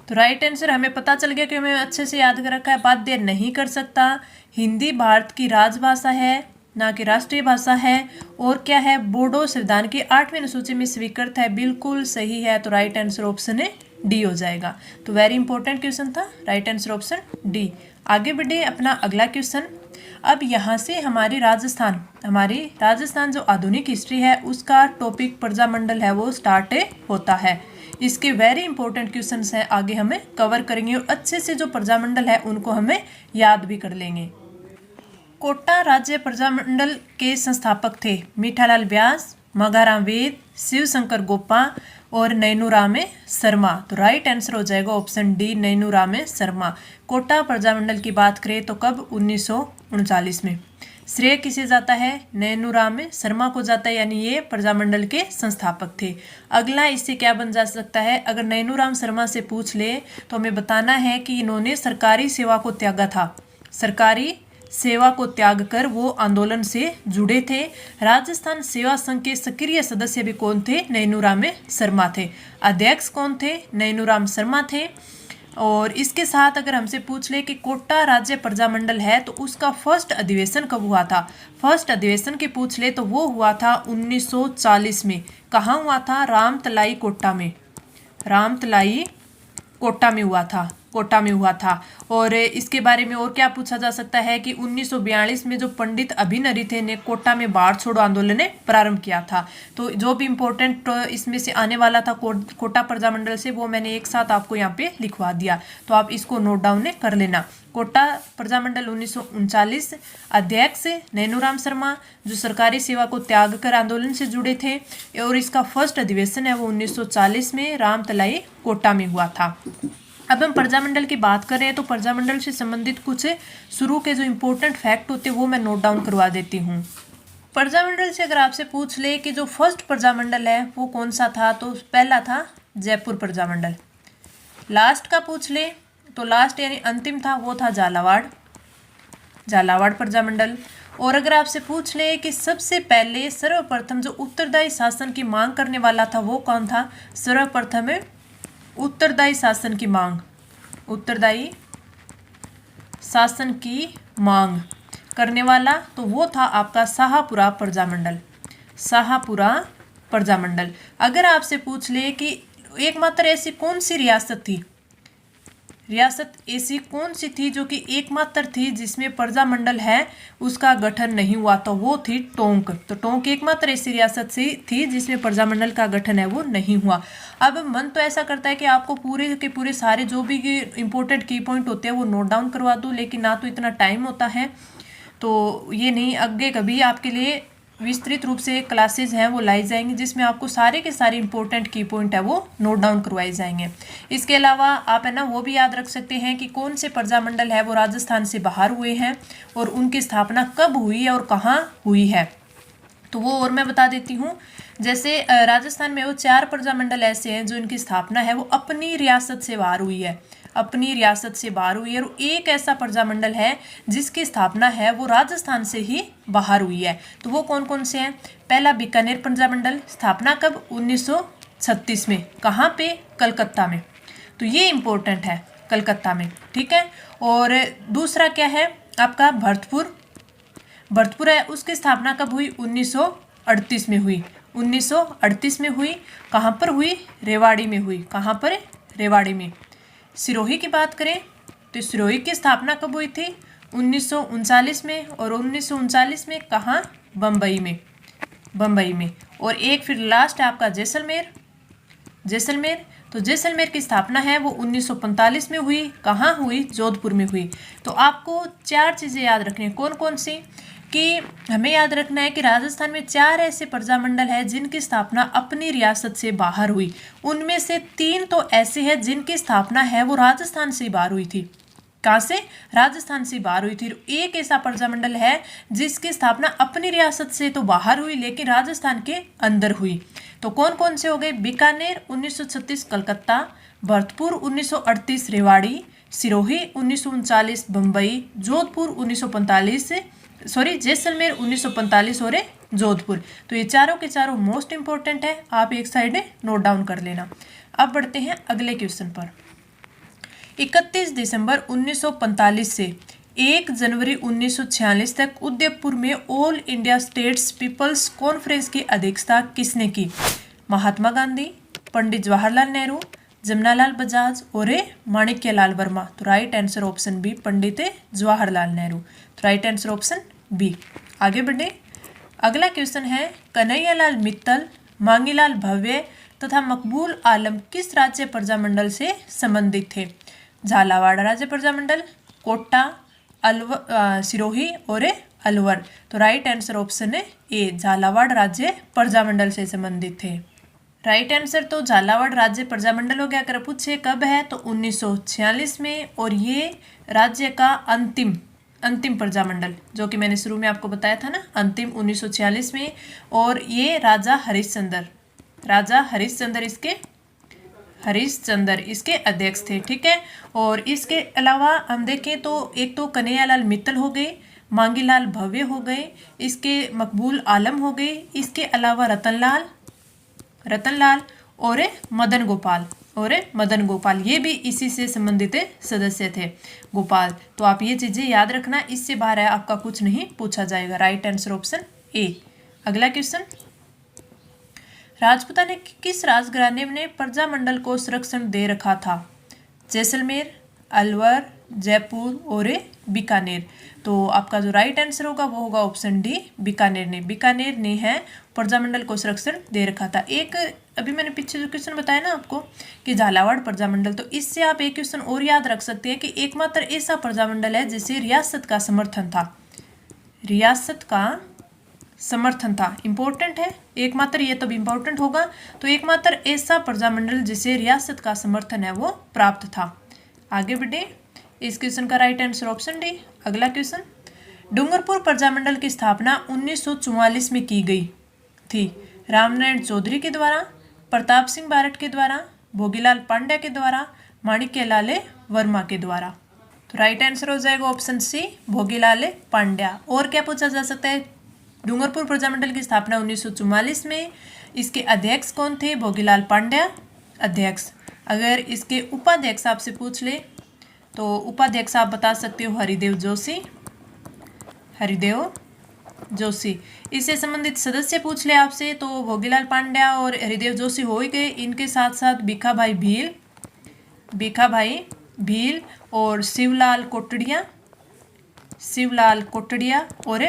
तो राइट आंसर हमें पता चल गया कि हमें अच्छे से याद कर रखा है, बाध्य नहीं कर सकता। हिंदी भारत की राजभाषा है, ना कि राष्ट्रीय भाषा है। और क्या है, बोडो संविधान की 8वीं अनुसूची में स्वीकृत है, बिल्कुल सही है। तो राइट आंसर ऑप्शन है डी हो जाएगा। तो वेरी इंपॉर्टेंट क्वेश्चन था, राइट आंसर ऑप्शन डी। आगे बढ़े अपना अगला क्वेश्चन। अब यहाँ से हमारी राजस्थान जो आधुनिक हिस्ट्री है उसका टॉपिक प्रजामंडल है वो स्टार्ट होता है। इसके वेरी इंपॉर्टेंट क्वेश्चंस हैं, आगे हमें कवर करेंगे और अच्छे से जो प्रजामंडल है उनको हमें याद भी कर लेंगे। कोटा राज्य प्रजामंडल के संस्थापक थे मीठालाल व्यास, मघाराम वेद, शिव शंकर गोप्पा और नैनूराम शर्मा। तो राइट आंसर हो जाएगा ऑप्शन डी, नैनूराम शर्मा। कोटा प्रजामंडल की बात करें तो कब, 1939 में। श्रेय किसे जाता है, नैनूराम शर्मा को जाता है, यानी ये प्रजामंडल के संस्थापक थे। अगला इससे क्या बन जा सकता है, अगर नैनूराम शर्मा से पूछ ले तो हमें बताना है कि इन्होंने सरकारी सेवा को त्यागा था, सरकारी सेवा को त्याग कर वो आंदोलन से जुड़े थे। राजस्थान सेवा संघ के सक्रिय सदस्य भी कौन थे, नैनूराम शर्मा थे। अध्यक्ष कौन थे, नैनूराम शर्मा थे। और इसके साथ अगर हमसे पूछ ले कि कोटा राज्य प्रजामंडल है तो उसका फर्स्ट अधिवेशन कब हुआ था, फर्स्ट अधिवेशन की पूछ ले तो वो हुआ था 1940 में। कहाँ हुआ था, रामतलाई कोटा में, रामतलाई कोटा में हुआ था, कोटा में हुआ था। और इसके बारे में और क्या पूछा जा सकता है कि 1942 में जो पंडित अभिनरी थे ने कोटा में बाढ़ छोड़ो आंदोलन ने प्रारंभ किया था। तो जो भी इम्पोर्टेंट इसमें से आने वाला था कोटा प्रजामंडल से वो मैंने एक साथ आपको यहाँ पे लिखवा दिया, तो आप इसको नोट डाउन कर लेना। कोटा प्रजामंडल 1939, अध्यक्ष नैनूराम शर्मा जो सरकारी सेवा को त्याग कर आंदोलन से जुड़े थे, और इसका फर्स्ट अधिवेशन है वो 1940 में रामतलाई कोटा में हुआ था। अब हम प्रजामंडल की बात करें तो प्रजामंडल से संबंधित कुछ शुरू के जो इम्पोर्टेंट फैक्ट होते हैं वो मैं नोट डाउन करवा देती हूँ। प्रजामंडल से अगर आपसे पूछ ले कि जो फर्स्ट प्रजामंडल है वो कौन सा था, तो पहला था जयपुर प्रजामंडल। लास्ट का पूछ ले तो लास्ट यानी अंतिम था वो था झालावाड़ प्रजामंडल। और अगर आपसे पूछ ले कि सबसे पहले सर्वप्रथम जो उत्तरदायी शासन की मांग करने वाला था वो कौन था, सर्वप्रथम उत्तरदायी शासन की मांग, उत्तरदायी शासन की मांग करने वाला तो वो था आपका शाहपुरा प्रजामंडल, शाहपुरा प्रजामंडल। अगर आपसे पूछ ले कि एकमात्र ऐसी कौन सी रियासत थी, रियासत ऐसी कौन सी थी जो कि एकमात्र थी जिसमें प्रजामंडल है उसका गठन नहीं हुआ, तो वो थी टोंक। तो टोंक एकमात्र ऐसी रियासत से थी जिसमें प्रजामंडल का गठन है वो नहीं हुआ। अब मन तो ऐसा करता है कि आपको पूरे के पूरे सारे जो भी इंपॉर्टेंट की पॉइंट होते हैं वो नोट डाउन करवा दूं, लेकिन ना तो इतना टाइम होता है, तो ये नहीं, आगे कभी आपके लिए विस्तृत रूप से क्लासेस हैं वो लाई जाएंगी जिसमें आपको सारे के सारे इंपॉर्टेंट की पॉइंट है वो नोट डाउन करवाए जाएंगे। इसके अलावा आप है ना वो भी याद रख सकते हैं कि कौन से प्रजामंडल है वो राजस्थान से बाहर हुए हैं और उनकी स्थापना कब हुई है और कहाँ हुई है, तो वो और मैं बता देती हूँ। जैसे राजस्थान में वो 4 प्रजामंडल ऐसे हैं जो इनकी स्थापना है वो अपनी रियासत से बाहर हुई है, अपनी रियासत से बाहर हुई है। और एक ऐसा प्रजामंडल है जिसकी स्थापना है वो राजस्थान से ही बाहर हुई है, तो वो कौन कौन से हैं। पहला बीकानेर प्रजामंडल, स्थापना कब, 1936 में। कहाँ पे, कलकत्ता में, तो ये इंपॉर्टेंट है, कलकत्ता में, ठीक है। और दूसरा क्या है आपका भरतपुर है, उसकी स्थापना कब हुई, 1938 में हुई, 1938 में हुई। कहाँ पर हुई, रेवाड़ी में हुई, कहाँ पर, रेवाड़ी में। सिरोही की बात करें तो सिरोही की स्थापना कब हुई थी, 1939 में, और 1939 में कहाँ, बम्बई में, बम्बई में। और एक फिर लास्ट है आपका जैसलमेर, तो जैसलमेर की स्थापना है वो 1945 में हुई, कहाँ हुई, जोधपुर में हुई। तो आपको 4 चीज़ें याद रखनी है, कौन कौन सी, कि हमें याद रखना है कि राजस्थान में 4 ऐसे प्रजामंडल हैं जिनकी स्थापना अपनी रियासत से बाहर हुई, उनमें से 3 तो ऐसे हैं जिनकी स्थापना है वो राजस्थान से बाहर हुई थी। कहाँ से, राजस्थान से बाहर हुई थी। एक ऐसा प्रजामंडल है जिसकी स्थापना अपनी रियासत से तो बाहर हुई लेकिन राजस्थान के अंदर हुई, तो कौन कौन से हो गए, बीकानेर 1936 कलकत्ता, भरतपुर 1938 रेवाड़ी, सिरोही 1939 बम्बई, जोधपुर 1945 सॉरी जैसलमेर 1945 और जोधपुर। तो ये चारों के चारों मोस्ट इंपॉर्टेंट है, आप एक साइड नोट डाउन कर लेना। अब बढ़ते हैं अगले क्वेश्चन पर। 31 दिसंबर 1945 से 1 जनवरी 1946 तक उदयपुर में all India states people's conference की अध्यक्षता किसने की? महात्मा गांधी, पंडित जवाहरलाल नेहरू, जमनालाल बजाज और माणिक्यलाल वर्मा। तो right answer option B, Pandit Jawaharlal Nehru. तो राइट आंसर ऑप्शन बी। आगे बढ़े। अगला क्वेश्चन है, कन्हैयालाल मित्तल, मांगीलाल भव्य तथा मकबूल आलम किस राज्य प्रजामंडल से संबंधित थे? झालावाड़ राज्य प्रजामंडल, कोटा, सिरोही और अलवर। तो राइट आंसर ऑप्शन है ए, झालावाड़ राज्य प्रजामंडल से संबंधित थे। राइट आंसर तो झालावाड़ राज्य प्रजामंडल हो गया। अगर पूछे कब है तो 1946 में, और ये राज्य का अंतिम प्रजामंडल, जो कि मैंने शुरू में आपको बताया था ना, अंतिम 1946 में। और ये राजा हरिश्चंद्र इसके अध्यक्ष थे, ठीक है। और इसके अलावा हम देखें तो एक तो कन्हैयालाल मित्तल हो गए, मांगीलाल भव्य हो गए, इसके मकबूल आलम हो गए, इसके अलावा रतनलाल और मदन गोपाल ये भी इसी से संबंधित सदस्य थे, गोपाल। तो आप ये चीजें याद रखना, इससे बाहर है आपका कुछ नहीं पूछा जाएगा। Right answer option A. अगला क्वेश्चन, राजपूता ने किस राजघराने ने प्रजामंडल को संरक्षण दे रखा था? जैसलमेर, अलवर, जयपुर और बीकानेर। तो आपका जो राइट आंसर होगा वो होगा ऑप्शन डी, बीकानेर ने है प्रजामंडल को संरक्षण दे रखा था। एक अभी मैंने पीछे जो क्वेश्चन बताया ना आपको कि झालावाड़ प्रजामंडल, तो इससे आप एक क्वेश्चन और याद रख सकते हैं कि एकमात्र ऐसा प्रजामंडल है जिसे रियासत का समर्थन था। इंपॉर्टेंट है, एकमात्र, ये तो भी इंपॉर्टेंट होगा। तो एकमात्र ऐसा प्रजामंडल जिसे रियासत का समर्थन है वो प्राप्त था। आगे बढ़े। इस क्वेश्चन का राइट आंसर ऑप्शन डी। अगला क्वेश्चन, डूंगरपुर प्रजामंडल की स्थापना 1944 में की गई थी। रामनारायण चौधरी के द्वारा, प्रताप सिंह बारठ के द्वारा, भोगीलाल पांड्या के द्वारा, माणिक्यलाल वर्मा के द्वारा। तो राइट आंसर हो जाएगा ऑप्शन सी, भोगीलाल पांड्या। और क्या पूछा जा सकता है? डूंगरपुर प्रजामंडल की स्थापना 1944 में, इसके अध्यक्ष कौन थे? भोगीलाल पांड्या अध्यक्ष। अगर इसके उपाध्यक्ष आपसे पूछ ले तो उपाध्यक्ष आप बता सकते हो हरिदेव जोशी। इससे संबंधित सदस्य पूछ ले आपसे तो भोगीलाल पांड्या और हरिदेव जोशी हो ही गए। इनके साथ साथ भिखाभाई भील और शिवलाल कोटड़िया और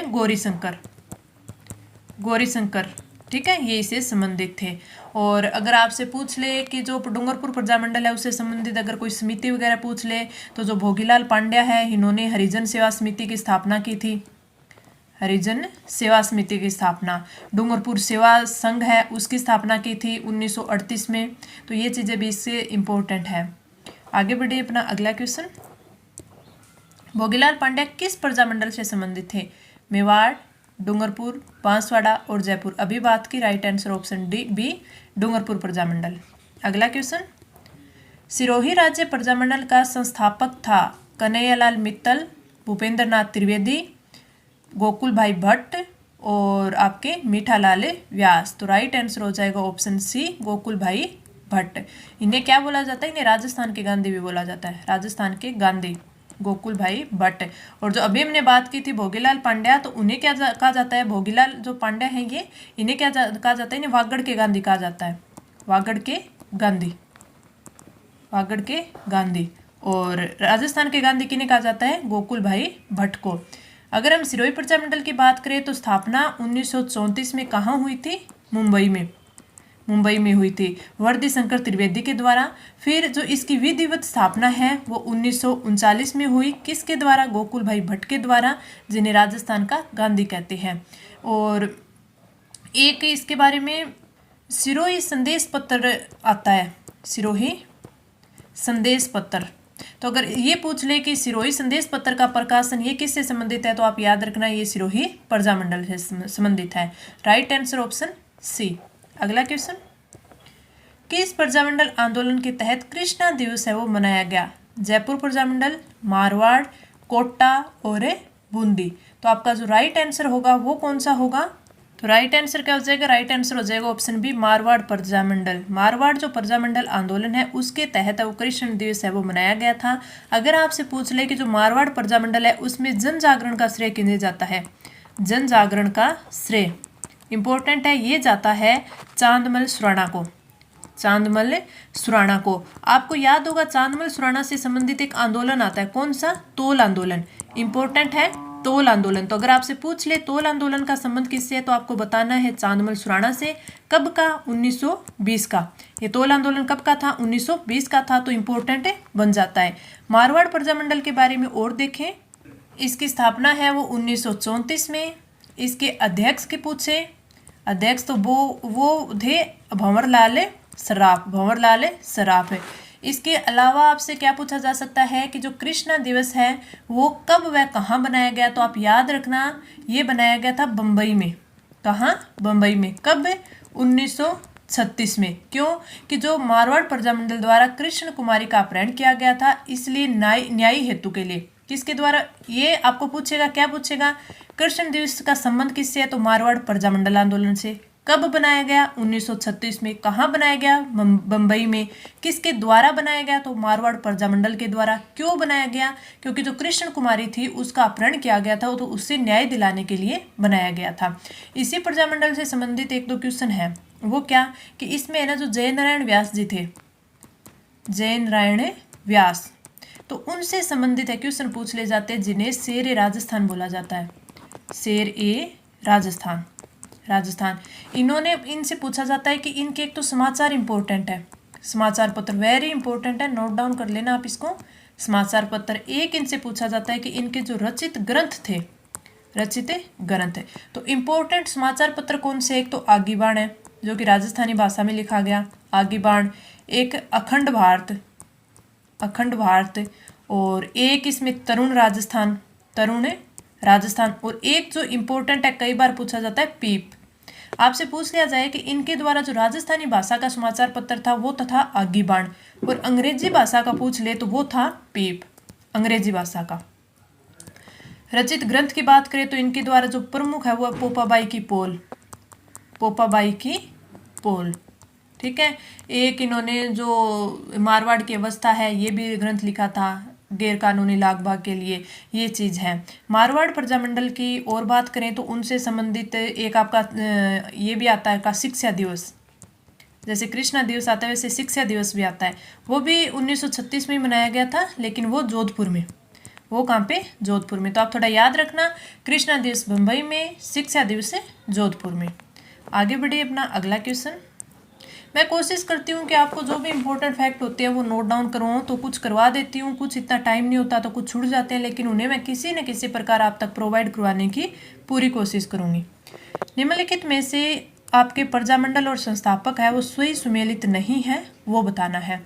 गौरीशंकर, ठीक है, ये इससे संबंधित थे। और अगर आपसे पूछ ले कि जो डूंगरपुर प्रजामंडल है उससे संबंधित अगर कोई समिति वगैरह पूछ ले तो जो भोगीलाल पांड्या है इन्होंने हरिजन सेवा समिति की स्थापना की थी। डूंगरपुर सेवा संघ है उसकी स्थापना की थी 1938 में। तो ये चीज़ें भी इससे इम्पोर्टेंट है। आगे बढ़े अपना अगला क्वेश्चन, भोगीलाल पांड्या किस प्रजामंडल से संबंधित थे? मेवाड़, डूंगरपुर, बांसवाड़ा और जयपुर। अभी बात की, right answer option D B, Dungarpur Prajamandal. अगला क्वेश्चन, सिरोही राज्य प्रजामंडल का संस्थापक था कन्हैयालाल मित्तल, भूपेंद्रनाथ त्रिवेदी, गोकुल भाई भट्ट और आपके मीठालाल व्यास। तो राइट आंसर हो जाएगा ऑप्शन सी, गोकुल भाई भट्ट। इन्हें क्या बोला जाता है? इन्हें राजस्थान के गांधी भी बोला जाता है, राजस्थान के गांधी, गोकुल भाई भट्ट। और जो अभी हमने बात की थी भोगीलाल पांड्या, तो उन्हें क्या कहा जाता है? भोगीलाल जो पांड्या हैं ये, इन्हें क्या कहा जाता है? इन्हें वागड़ के गांधी कहा जाता है, वागड़ के गांधी। और राजस्थान के गांधी किन्हें कहा जाता है? गोकुल भाई भट्ट को। अगर हम सिरोही प्रजामंडल की बात करें तो स्थापना 1934 में कहाँ हुई थी? मुंबई में हुई थी, वर्दी शंकर त्रिवेदी के द्वारा। फिर जो इसकी विधिवत स्थापना है वो 1939 में हुई, किसके द्वारा? गोकुल भाई भट्ट के द्वारा, जिन्हें राजस्थान का गांधी कहते हैं। और एक इसके बारे में सिरोही संदेश पत्र आता है, सिरोही संदेश पत्र। तो अगर ये पूछ ले कि सिरोही संदेश पत्र का प्रकाशन ये किससे संबंधित है, तो आप याद रखना ये सिरोही प्रजामंडल से संबंधित है। Right answer option C. अगला क्वेश्चन, किस प्रजामंडल आंदोलन के तहत कृष्णा दिवस है वो मनाया गया? जयपुर प्रजामंडल, मारवाड़, कोटा और बूंदी। तो तो आपका जो राइट आंसर होगा वो कौन सा होगा? तो राइट आंसर क्या हो जाएगा? राइट आंसर हो जाएगा ऑप्शन बी, मारवाड़ प्रजामंडल। मारवाड़ जो प्रजामंडल आंदोलन है उसके तहत वो कृष्ण दिवस है वो मनाया गया था। अगर आपसे पूछ ले कि जो मारवाड़ प्रजामंडल है उसमें जन जागरण का श्रेय किन्हें जाता है? जन जागरण का श्रेय इंपॉर्टेंट है, ये जाता है चांदमल सुराणा को। चांदमल सुराणा को। आपको याद होगा चांदमल सुराणा से संबंधित एक आंदोलन आता है, कौन सा? तोल आंदोलन। इंपॉर्टेंट है तोल आंदोलन। तो अगर आपसे पूछ ले तोल आंदोलन का संबंध किससे है तो आपको बताना है चांदमल सुराणा से। कब का? 1920 का। ये तोल आंदोलन कब का था? 1920 का था। तो इंपॉर्टेंट बन जाता है। मारवाड़ प्रजामंडल के बारे में और देखें, इसकी स्थापना है वो 1934 में। इसके अध्यक्ष के पूछे, अध्यक्ष तो वो थे भंवरलाल सराफ। भंवरलाल सराफ है। इसके अलावा आपसे क्या पूछा जा सकता है कि जो कृष्णा दिवस है वो कब व कहाँ बनाया गया? तो आप याद रखना ये बनाया गया था बम्बई में। कहाँ? बम्बई में। कब? 1936 में। क्यों? कि जो मारवाड़ प्रजामंडल द्वारा कृष्ण कुमारी का अपहरण किया गया था, इसलिए न्यायी हेतु के लिए। किसके द्वारा? ये आपको पूछेगा, क्या पूछेगा? कृष्ण दिवस का संबंध किससे है? तो मारवाड़ प्रजामंडल आंदोलन से। कब बनाया गया? 1936 में। कहाँ बनाया गया? बम्बई में। किसके द्वारा बनाया गया? तो मारवाड़ प्रजामंडल के द्वारा। क्यों बनाया गया? क्योंकि जो कृष्ण कुमारी थी उसका अपहरण किया गया था, तो उससे न्याय दिलाने के लिए बनाया गया था। इसी प्रजामंडल से संबंधित एक दो क्वेश्चन है, वो क्या कि इसमें है ना जो जय नारायण व्यास जी थे, जय नारायण व्यास, तो उनसे संबंधित है क्वेश्चन पूछ ले जाते हैं, जिन्हें शेर ए राजस्थान बोला जाता है। शेर ए राजस्थान, राजस्थान। इनसे पूछा जाता है कि इनके एक तो समाचार इंपॉर्टेंट है, समाचार पत्र वेरी इंपॉर्टेंट है, नोट डाउन कर लेना आप इसको। समाचार पत्र एक इनसे पूछा जाता है कि इनके जो रचित ग्रंथ थे, रचित ग्रंथ है, तो इंपॉर्टेंट समाचार पत्र कौन से? एक तो आगीबाण है जो कि राजस्थानी भाषा में लिखा गया, आगीबाण। एक अखंड भारत, अखंड भारत, और एक इसमें तरुण राजस्थान, तरुण राजस्थान, और एक जो इंपॉर्टेंट है कई बार पूछा जाता है पीप। आपसे पूछ लिया जाए कि इनके द्वारा जो राजस्थानी भाषा का समाचार पत्र था वो तथा आगीबाण, और अंग्रेजी भाषा का पूछ ले तो वो था पीप, अंग्रेजी भाषा का। रचित ग्रंथ की बात करें तो इनके द्वारा जो प्रमुख है वो पोपाबाई की पोल, पोपाबाई की पोल, ठीक है। एक इन्होंने जो मारवाड़ की अवस्था है ये भी ग्रंथ लिखा था गैर कानूनी लाग भाग के लिए, ये चीज़ है। मारवाड़ प्रजामंडल की और बात करें तो उनसे संबंधित एक आपका ये भी आता है का शिक्षा दिवस, जैसे कृष्णा दिवस आता है वैसे शिक्षा दिवस भी आता है। वो भी 1936 में मनाया गया था, लेकिन वो जोधपुर में। वो कहाँ पे? जोधपुर में। तो आप थोड़ा याद रखना, कृष्णा दिवस मुंबई में, शिक्षा दिवस जोधपुर में। आगे बढ़िए अपना अगला क्वेश्चन। मैं कोशिश करती हूँ कि आपको जो भी इंपॉर्टेंट फैक्ट होते हैं वो नोट डाउन करवाऊँ, तो कुछ करवा देती हूँ, कुछ इतना टाइम नहीं होता तो कुछ छूट जाते हैं, लेकिन उन्हें मैं किसी न किसी प्रकार आप तक प्रोवाइड करवाने की पूरी कोशिश करूँगी। निम्नलिखित में से आपके प्रजामंडल और संस्थापक है वो स्वयं सुमेलित नहीं है, वो बताना है।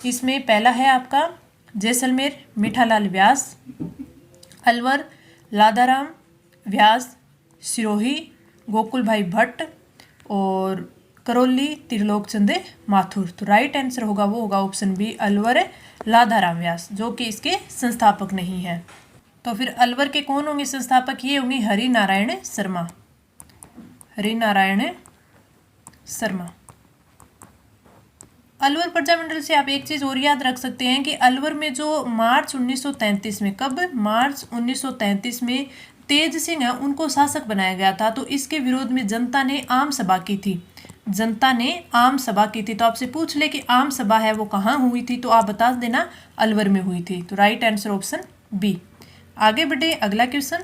इसमें पहला है आपका जैसलमेर मीठालाल व्यास, अलवर लादाराम व्यास, सिरोही गोकुल भाई भट्ट, और करौली त्रिलोकचंद माथुर। तो राइट आंसर होगा वो होगा ऑप्शन बी, अलवर लादाराम व्यास, जो कि इसके संस्थापक नहीं है। तो फिर अलवर के कौन होंगे संस्थापक? ये होंगे हरि नारायण शर्मा, हरि नारायण शर्मा। अलवर प्रजामंडल से आप एक चीज और याद रख सकते हैं कि अलवर में जो मार्च 1933 में, कब? मार्च 1933 में तेज सिंह है उनको शासक बनाया गया था, तो इसके विरोध में जनता ने आम सभा की थी, जनता ने आम सभा की थी। तो आपसे पूछ ले कि आम सभा है वो कहाँ हुई थी, तो आप बता देना अलवर में हुई थी। तो राइट आंसर ऑप्शन बी। आगे बढ़े अगला क्वेश्चन।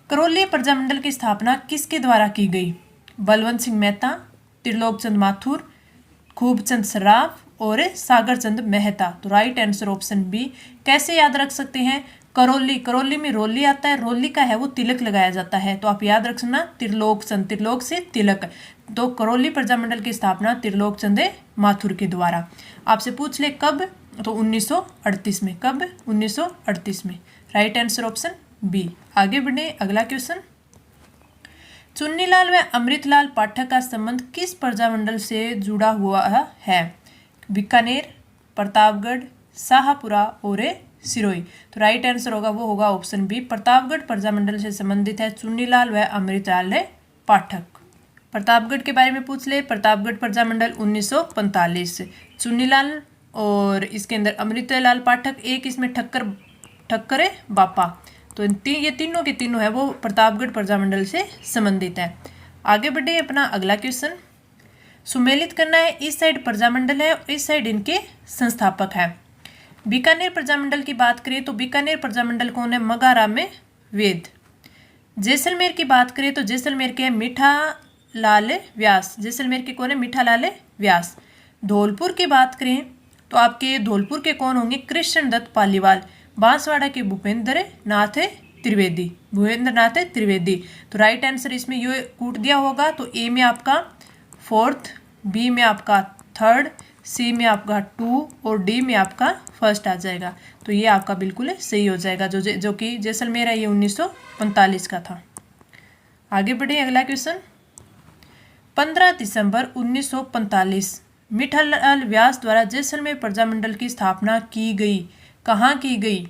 करौली प्रजामंडल की स्थापना किसके द्वारा की गई? बलवंत सिंह मेहता, त्रिलोकचंद माथुर, खूबचंद सराफ और सागर चंद मेहता। तो राइट आंसर ऑप्शन बी। कैसे याद रख सकते हैं? करौली, करौली में रोली आता है, रोली का है वो तिलक लगाया जाता है, तो आप याद रखना त्रिलोकचंद, त्रिलोक से तिलक। तो करौली प्रजामंडल की स्थापना त्रिलोकचंद माथुर के द्वारा। आपसे पूछ ले कब? तो 1938 में। कब? 1938 में। Right answer option B. आगे बढ़े अगला क्वेश्चन। चुन्नीलाल व अमृतलाल पाठक का संबंध किस प्रजामंडल से जुड़ा हुआ है? बीकानेर, प्रतापगढ़, शाहपुरा और सिरोही। तो राइट आंसर होगा वो होगा ऑप्शन बी, प्रतापगढ़ प्रजामंडल से संबंधित है चुन्नीलाल व अमृतलाल पाठक। प्रतापगढ़ के बारे में पूछ ले, प्रतापगढ़ प्रजामंडल 1945, चुन्नीलाल और इसके अंदर अमृतलाल पाठक, एक इसमें ठक्कर है बापा। तो ये तीनों के तीनों है वो प्रतापगढ़ प्रजामंडल से संबंधित है। आगे बढ़े अपना अगला क्वेश्चन, सुमेलित करना है, इस साइड प्रजामंडल है इस साइड इनके संस्थापक है। बीकानेर प्रजामंडल की बात करें तो बीकानेर प्रजामंडल कौन है, मगाराम वेद। जैसलमेर की बात करें तो जैसलमेर के मीठा लाल व्यास, जैसलमेर के कौन है, मीठा लाल व्यास। धौलपुर की बात करें तो आपके धौलपुर के कौन होंगे, कृष्ण दत्त पालीवाल। बांसवाड़ा के भूपेंद्र नाथ त्रिवेदी, भूपेंद्र नाथ त्रिवेदी। तो राइट आंसर इसमें ये कूट दिया होगा, तो ए में आपका 4th, बी में आपका 3rd, सी में आपका 2 और डी में आपका 1st आ जाएगा। तो ये आपका बिल्कुल सही हो जाएगा। जो कि जैसलमेर है ये 1945 का था। आगे बढ़े अगला क्वेश्चन, 15 दिसंबर 1945 मीठालाल व्यास द्वारा जैसलमेर प्रजामंडल की स्थापना की गई। कहाँ की गई,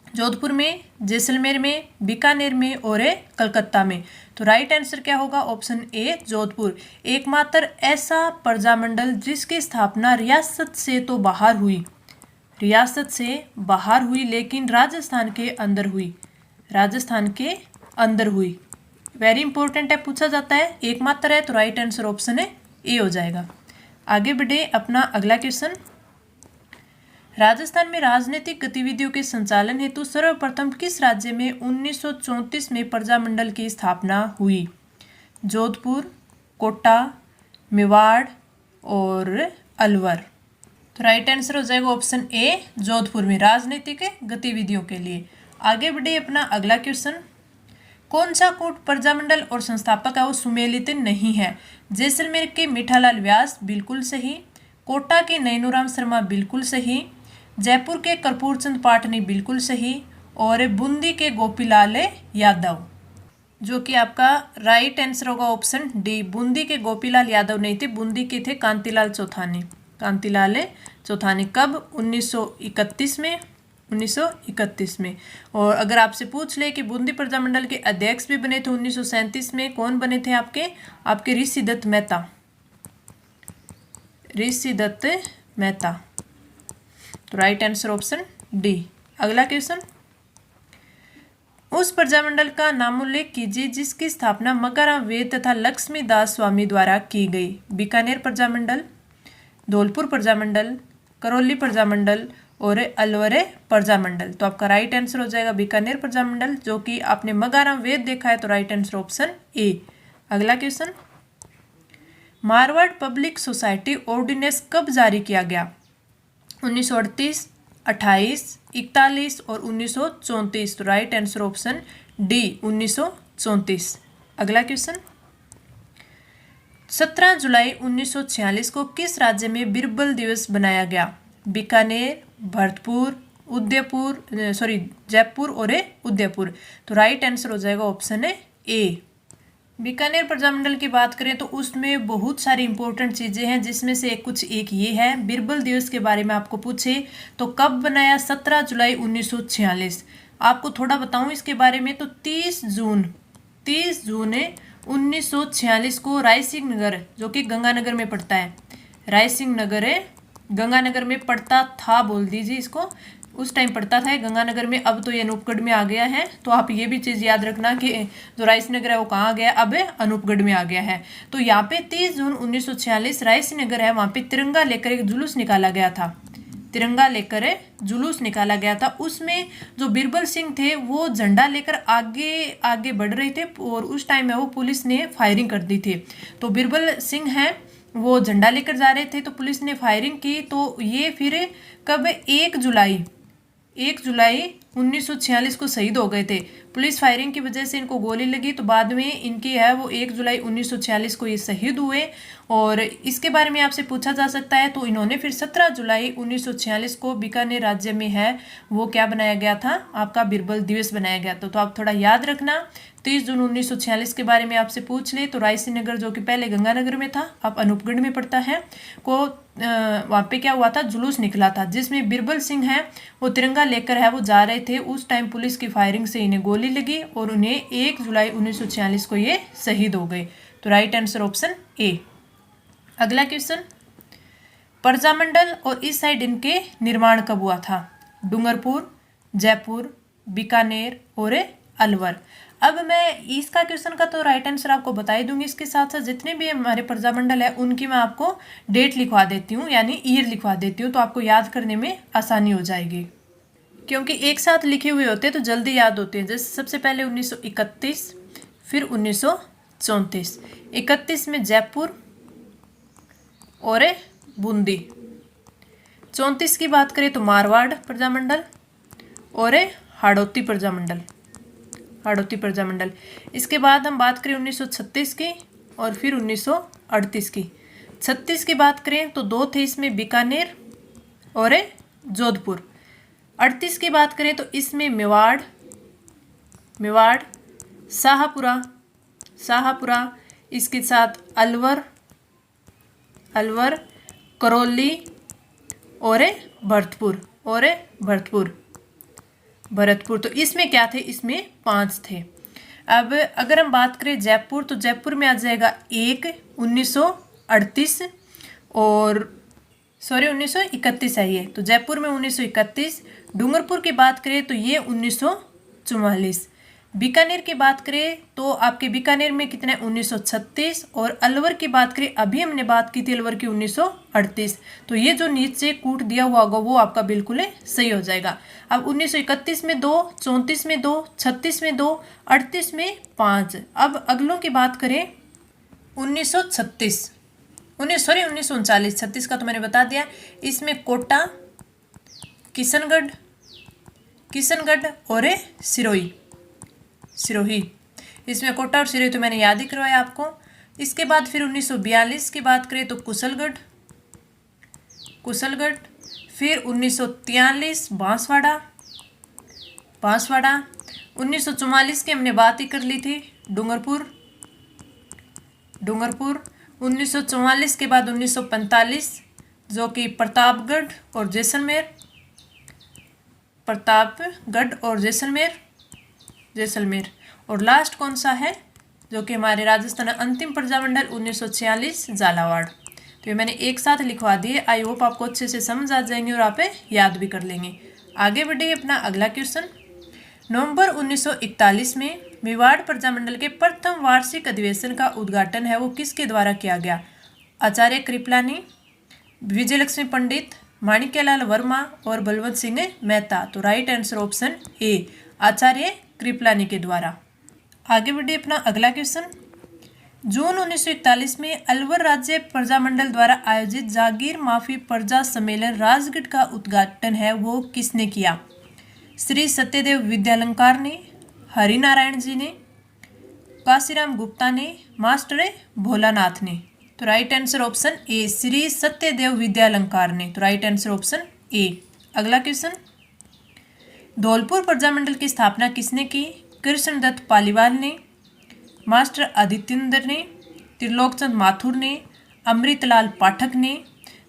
जोधपुर में, जैसलमेर में, बीकानेर में और कलकत्ता में। तो राइट आंसर क्या होगा, ऑप्शन ए जोधपुर। एकमात्र ऐसा प्रजामंडल जिसकी स्थापना रियासत से तो बाहर हुई, रियासत से बाहर हुई लेकिन राजस्थान के अंदर हुई, राजस्थान के अंदर हुई। वेरी इंपॉर्टेंट है, पूछा जाता है, एकमात्र है, तो राइट आंसर ऑप्शन है ए हो जाएगा। आगे बढ़े अपना अगला क्वेश्चन, राजस्थान में राजनीतिक गतिविधियों के संचालन हेतु सर्वप्रथम किस राज्य में 1934 में प्रजामंडल की स्थापना हुई। जोधपुर, कोटा, मेवाड़ और अलवर। तो राइट आंसर हो जाएगा ऑप्शन ए जोधपुर में, राजनीतिक गतिविधियों के लिए। आगे बढ़े अपना अगला क्वेश्चन, कौन सा कूट प्रजामंडल और संस्थापक है वो सुमेलित नहीं है। जैसलमेर के मीठालाल व्यास बिल्कुल सही, कोटा के नैनूराम शर्मा बिल्कुल सही, जयपुर के कर्पूरचंद पाटनी बिल्कुल सही और बूंदी के गोपीलाल यादव। जो कि आपका राइट आंसर होगा ऑप्शन डी, बूंदी के गोपीलाल यादव नहीं थे, बूंदी के थे कांतिलाल चौथानी, कांतिलाल चौथानी। कब, 1931 में, 1931 में। और अगर आपसे पूछ ले कि बूंदी प्रजामंडल के अध्यक्ष भी बने थे 1937 में, कौन बने थे आपके ऋषि दत्त मेहता, ऋषि दत्त मेहता। तो राइट आंसर ऑप्शन डी। अगला क्वेश्चन, उस प्रजामंडल का नामोल्लेख कीजिए जिसकी स्थापना मगाराम वेद तथा लक्ष्मीदास स्वामी द्वारा की गई। बीकानेर प्रजामंडल, धौलपुर प्रजामंडल, करौली प्रजामंडल और अलवर प्रजामंडल। तो आपका राइट आंसर हो जाएगा बीकानेर प्रजामंडल, जो कि आपने मगाराम वेद देखा है, तो राइट आंसर ऑप्शन ए। अगला question, Marwar public society ordinance कब जारी किया गया। 1938, 28, 41 और 1934। तो राइट आंसर ऑप्शन डी 1934। अगला क्वेश्चन, 17 जुलाई 1946 को किस राज्य में बीरबल दिवस बनाया गया। बीकानेर, भरतपुर, जयपुर और उदयपुर। तो राइट आंसर हो जाएगा ऑप्शन है ए। बीकानेर प्रजामंडल की बात करें तो उसमें बहुत सारी इंपॉर्टेंट चीज़ें हैं, जिसमें से कुछ एक ये है, बीरबल दिवस के बारे में आपको पूछे तो कब बनाया, 17 जुलाई 1946। आपको थोड़ा बताऊं इसके बारे में, तो 30 जून 1946 को रायसिंह नगर, जो कि गंगानगर में पड़ता है, रायसिंह नगर है, गंगानगर में पड़ता था, बोल दीजिए इसको, उस टाइम पड़ता था गंगानगर में, अब तो ये अनूपगढ़ में आ गया है। तो आप ये भी चीज़ याद रखना कि जो रायसिंह नगर है वो कहाँ आ गया, अब अनूपगढ़ में आ गया है। तो यहाँ पे 30 जून 1946 रायसिंह नगर है, वहाँ पे तिरंगा लेकर एक जुलूस निकाला गया था, तिरंगा लेकर जुलूस निकाला गया था। उसमें जो बीरबल सिंह थे वो झंडा लेकर आगे आगे बढ़ रहे थे और उस टाइम में वो पुलिस ने फायरिंग कर दी थी। तो बीरबल सिंह हैं वो झंडा लेकर जा रहे थे तो पुलिस ने फायरिंग की। तो ये फिर कब, 1 जुलाई 1946 को शहीद हो गए थे। पुलिस फायरिंग की वजह से इनको गोली लगी, तो बाद में इनकी है वो 1 जुलाई 1946 को ये शहीद हुए। और इसके बारे में आपसे पूछा जा सकता है, तो इन्होंने फिर 17 जुलाई 1946 को बीकानेर राज्य में है वो क्या बनाया गया था, आपका बीरबल दिवस बनाया गया था। तो आप थोड़ा याद रखना, 30 जून 1946 के बारे में आपसे पूछ ले तो रायसीनगर जो कि पहले गंगानगर में था अब अनूपगढ़ में पड़ता है को वहाँ पे क्या हुआ था, जुलूस निकला था जिसमें बीरबल सिंह है वो तिरंगा लेकर है वो जा रहे थे। उस टाइम पुलिस की फायरिंग से इन्हें गोली लगी और उन्हें 1 जुलाई 1946 को ये शहीद हो गए। तो राइट आंसर ऑप्शन ए। अगला क्वेश्चन, प्रजामंडल और इस साइड इनके निर्माण कब हुआ था? डूंगरपुर, जयपुर, बीकानेर और अलवर। अब मैं इसका क्वेश्चन का तो राइट आंसर आपको बता ही दूंगी, इसके साथ साथ जितने भी हमारे प्रजामंडल है उनकी मैं आपको डेट लिखवा देती हूँ, यानी ईयर लिखवा देती हूँ, तो आपको याद करने में आसानी हो जाएगी, क्योंकि एक साथ लिखे हुए होते हैं तो जल्दी याद होते हैं। जैसे सबसे पहले 1931, फिर 1934। 31 में जयपुर और बूंदी। 34 की बात करें तो मारवाड़ प्रजामंडल और हाड़ौती प्रजामंडल, हाड़ौती प्रजामंडल। इसके बाद हम बात करें 1936 की और फिर 1938 की। 36 की बात करें तो 2 थे इसमें, बीकानेर और जोधपुर। 38 की बात करें तो इसमें मेवाड़, मेवाड़, शाहपुरा, शाहपुरा, इसके साथ अलवर, अलवर, करौली और भरतपुर, और भरतपुर, भरतपुर। तो इसमें क्या थे, इसमें 5 थे। अब अगर हम बात करें जयपुर, तो जयपुर में आ जाएगा 1 1938 और 1931 है ये, तो जयपुर में 1931। डूंगरपुर की बात करें तो ये 1944। बीकानेर की बात करें तो आपके बीकानेर में कितना है, 1936। और अलवर की बात करें, अभी हमने बात की थी अलवर की 1938, तो ये जो नीचे कूट दिया हुआ होगा वो आपका बिल्कुल सही हो जाएगा। अब 1931 में 2, 34 में 2, 36 में 2, 38 में 5। अब अगलों की बात करें 1939, 36 का तो मैंने बता दिया। इसमें कोटा, किशनगढ़, किशनगढ़ और सिरोही, सिरोही। इसमें कोटा और सिरोही तो मैंने याद ही करवाया आपको। इसके बाद फिर 1942 की बात करें तो कुशलगढ़, कुशलगढ़। फिर 1943 बांसवाड़ा, बांसवाड़ा। 1944 की हमने बात ही कर ली थी, डूंगरपुर, डूंगरपुर। 1944 के बाद 1945 जो कि प्रतापगढ़ और जैसलमेर, प्रतापगढ़ और जैसलमेर, जैसलमेर। और लास्ट कौन सा है जो कि हमारे राजस्थान अंतिम प्रजामंडल 1946 झालावाड़। तो ये मैंने एक साथ लिखवा दिए, आई होप आपको अच्छे से समझ आ जाएंगे और आप याद भी कर लेंगे। आगे बढ़े अपना अगला क्वेश्चन। नवंबर 1941 में मेवाड़ प्रजामंडल के प्रथम वार्षिक अधिवेशन का उद्घाटन है वो किसके द्वारा किया गया? आचार्य कृपलानी, विजयलक्ष्मी पंडित, माणिक्यलाल वर्मा और बलवंत सिंह मेहता। तो राइट आंसर ऑप्शन ए, आचार्य कृपलानी के द्वारा। आगे बढ़े अपना अगला क्वेश्चन। जून 1941 में अलवर राज्य प्रजामंडल द्वारा आयोजित जागीर माफी प्रजा सम्मेलन राजगढ़ का उद्घाटन है वो किसने किया? श्री सत्यदेव विद्यालंकार ने, हरिनारायण जी ने, काशीराम गुप्ता ने, मास्टर भोलानाथ ने। तो right answer option A, Shri Satyadev Vidyalankar ने। तो राइट आंसर ऑप्शन ए। अगला क्वेश्चन। धौलपुर प्रजामंडल की स्थापना किसने की? कृष्णदत्त पालीवाल ने, मास्टर आदित्येंद्र ने, त्रिलोकचंद माथुर ने, अमृतलाल पाठक ने।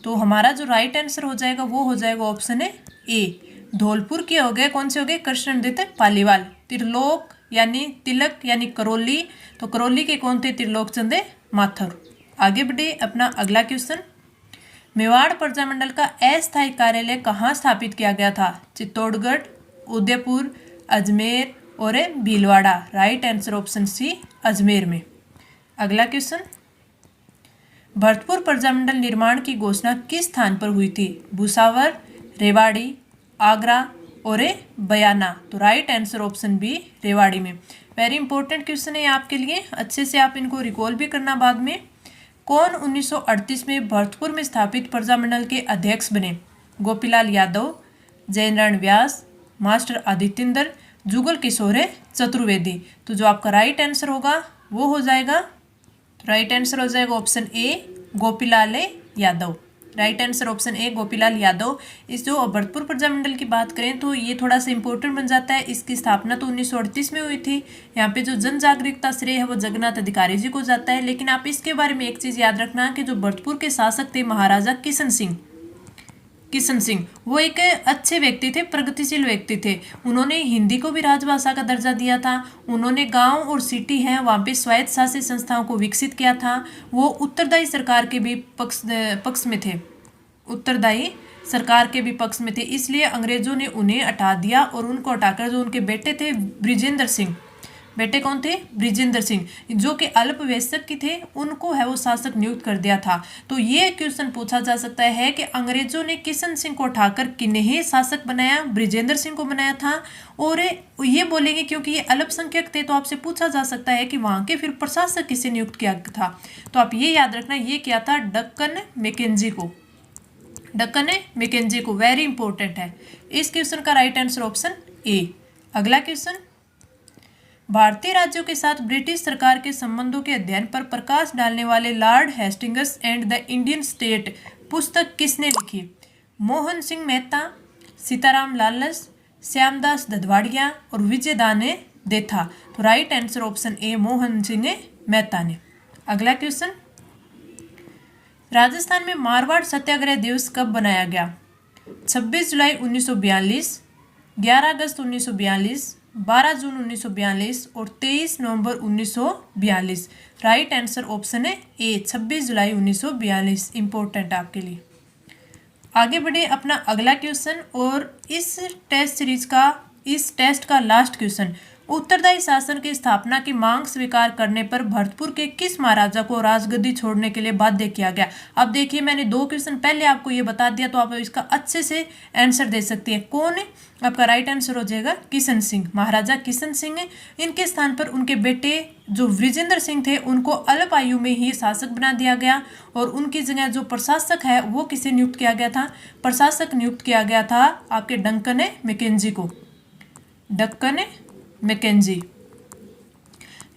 तो हमारा जो राइट आंसर हो जाएगा वो हो जाएगा ऑप्शन है ए, धौलपुर के हो गए, कौन से हो गए? कृष्णदत्त पालीवाल। त्रिलोक यानी तिलक यानी करौली, तो करौली के कौन थे? त्रिलोकचंद माथुर। आगे बढ़े अपना अगला क्वेश्चन। मेवाड़ प्रजामंडल का अस्थायी कार्यालय कहाँ स्थापित किया गया था? चित्तौड़गढ़, उदयपुर, अजमेर और Bhilwara. Right answer option C, Ajmer में। अगला क्वेश्चन। भरतपुर प्रजामंडल निर्माण की घोषणा किस स्थान पर हुई थी? भुसावर, रेवाड़ी, आगरा और बयाना। तो right answer option B, Rewari में। वेरी इंपॉर्टेंट क्वेश्चन है आपके लिए, अच्छे से आप इनको रिकॉल भी करना बाद में। कौन 1938 में भरतपुर में स्थापित प्रजामंडल के अध्यक्ष बने? गोपीलाल यादव, जयनारायण व्यास, मास्टर आदित्येंद्र, जुगल किशोर चतुर्वेदी। तो जो आपका राइट आंसर होगा वो हो जाएगा, राइट आंसर हो जाएगा option A Gopilal Yadav. Right answer option ए गोपीलाल यादव। इस जो भरतपुर प्रजामंडल की बात करें तो ये थोड़ा सा इंपॉर्टेंट बन जाता है। इसकी स्थापना तो 1938 में हुई थी। यहाँ पे जो जन जागरूकता श्रेय है वो जगन्नाथ अधिकारी जी को जाता है। लेकिन आप इसके बारे में एक चीज याद रखना कि जो भरतपुर के शासक थे महाराजा किशन सिंह वो एक अच्छे व्यक्ति थे, प्रगतिशील व्यक्ति थे। उन्होंने हिंदी को भी राजभाषा का दर्जा दिया था। उन्होंने गांव और सिटी हैं वहाँ पे स्वायत्त शासित संस्थाओं को विकसित किया था। वो उत्तरदायी सरकार के भी पक्ष में थे, उत्तरदायी सरकार के भी पक्ष में थे। इसलिए अंग्रेजों ने उन्हें हटा दिया और उनको हटाकर जो उनके बेटे थे बृजेंद्र सिंह, बेटे कौन थे? बृजेंद्र सिंह, जो कि अल्पवयस्क की थे, उनको है वो शासक नियुक्त कर दिया था। तो ये क्वेश्चन पूछा जा सकता है कि अंग्रेजों ने किशन सिंह को उठाकर किन्हें शासक बनाया? बृजेंद्र सिंह को बनाया था। और ये बोलेंगे क्योंकि ये अल्पसंख्यक थे, तो आपसे पूछा जा सकता है कि वहाँ के फिर प्रशासक किसे नियुक्त किया था? तो आप ये याद रखना, ये किया था डक्कन मैकेंजी को, डक्कन मैकेंजी को। वेरी इंपॉर्टेंट है। इस क्वेश्चन का राइट आंसर ऑप्शन ए। अगला क्वेश्चन, भारतीय राज्यों के साथ ब्रिटिश सरकार के संबंधों के अध्ययन पर प्रकाश डालने वाले Lord Hastings and the Indian state पुस्तक किसने लिखी? मोहन सिंह मेहता, सीताराम लालस, श्यामदास दधवाड़िया और विजयदाने देथा। तो राइट आंसर ऑप्शन ए मोहन सिंह मेहता ने। अगला क्वेश्चन, राजस्थान में मारवाड़ सत्याग्रह दिवस कब बनाया गया? 26 जुलाई 1942, 11 अगस्त 1942, 12 जून 1942 और 23 नवंबर 1942। राइट आंसर ऑप्शन है ए 26 जुलाई 1942। इंपॉर्टेंट आपके लिए। आगे बढ़े अपना अगला क्वेश्चन, और इस टेस्ट का लास्ट क्वेश्चन, उत्तरदायी शासन की स्थापना की मांग स्वीकार करने पर भरतपुर के किस महाराजा को राजगद्दी छोड़ने के लिए बाध्य किया गया? अब देखिए, मैंने 2 क्वेश्चन पहले आपको ये बता दिया, तो आप इसका अच्छे से आंसर दे सकती हैं। कौन है आपका? राइट आंसर हो जाएगा किशन सिंह, महाराजा किशन सिंह। इनके स्थान पर उनके बेटे जो बृजेंद्र सिंह थे उनको अल्प आयु में ही शासक बना दिया गया, और उनकी जगह जो प्रशासक है वो किसे नियुक्त किया गया था? प्रशासक नियुक्त किया गया था आपके डक्कन मैकेंजी को, डक्कन मैकेंजी।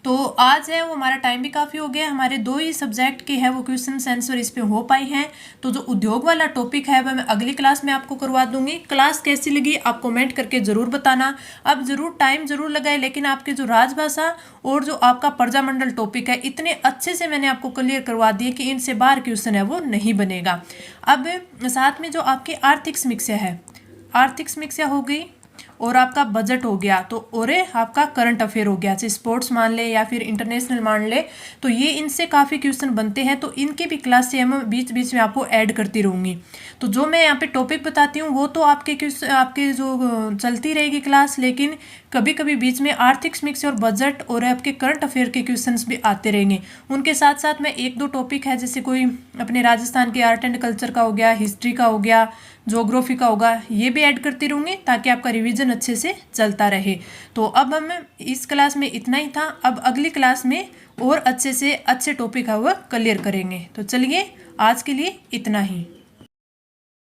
तो आज है वो हमारा टाइम भी काफ़ी हो गया। हमारे 2 ही सब्जेक्ट के हैं वो क्वेश्चन आंसर इस पे हो पाए हैं। तो जो उद्योग वाला टॉपिक है वह मैं अगली क्लास में आपको करवा दूंगी। क्लास कैसी लगी आप कमेंट करके ज़रूर बताना। अब ज़रूर टाइम ज़रूर लगाए, लेकिन आपके जो राजभाषा और जो आपका प्रजामंडल टॉपिक है इतने अच्छे से मैंने आपको क्लियर करवा दिए कि इनसे बाहर क्वेश्चन है वो नहीं बनेगा। अब साथ में जो आपकी आर्थिक समीक्षा है, आर्थिक समीक्षा हो गई और आपका बजट हो गया, तो और आपका करंट अफेयर हो गया, चाहे स्पोर्ट्स मान ले या फिर इंटरनेशनल मान ले, तो ये इनसे काफ़ी क्वेश्चन बनते हैं। तो इनके भी क्लास से हम बीच बीच में आपको ऐड करती रहूँगी। तो जो मैं यहाँ पे टॉपिक बताती हूँ वो तो आपके जो चलती रहेगी क्लास, लेकिन कभी कभी बीच में आर्थिक समीक्षा और बजट और आपके करंट अफेयर के क्वेश्चंस भी आते रहेंगे। उनके साथ साथ मैं 1-2 टॉपिक है, जैसे कोई अपने राजस्थान के आर्ट एंड कल्चर का हो गया, हिस्ट्री का हो गया, ज्योग्राफी का होगा, ये भी ऐड करती रहूँगी ताकि आपका रिवीजन अच्छे से चलता रहे। तो अब हम इस क्लास में इतना ही था। अब अगली क्लास में और अच्छे से अच्छे टॉपिक है वह क्लियर करेंगे। तो चलिए आज के लिए इतना ही।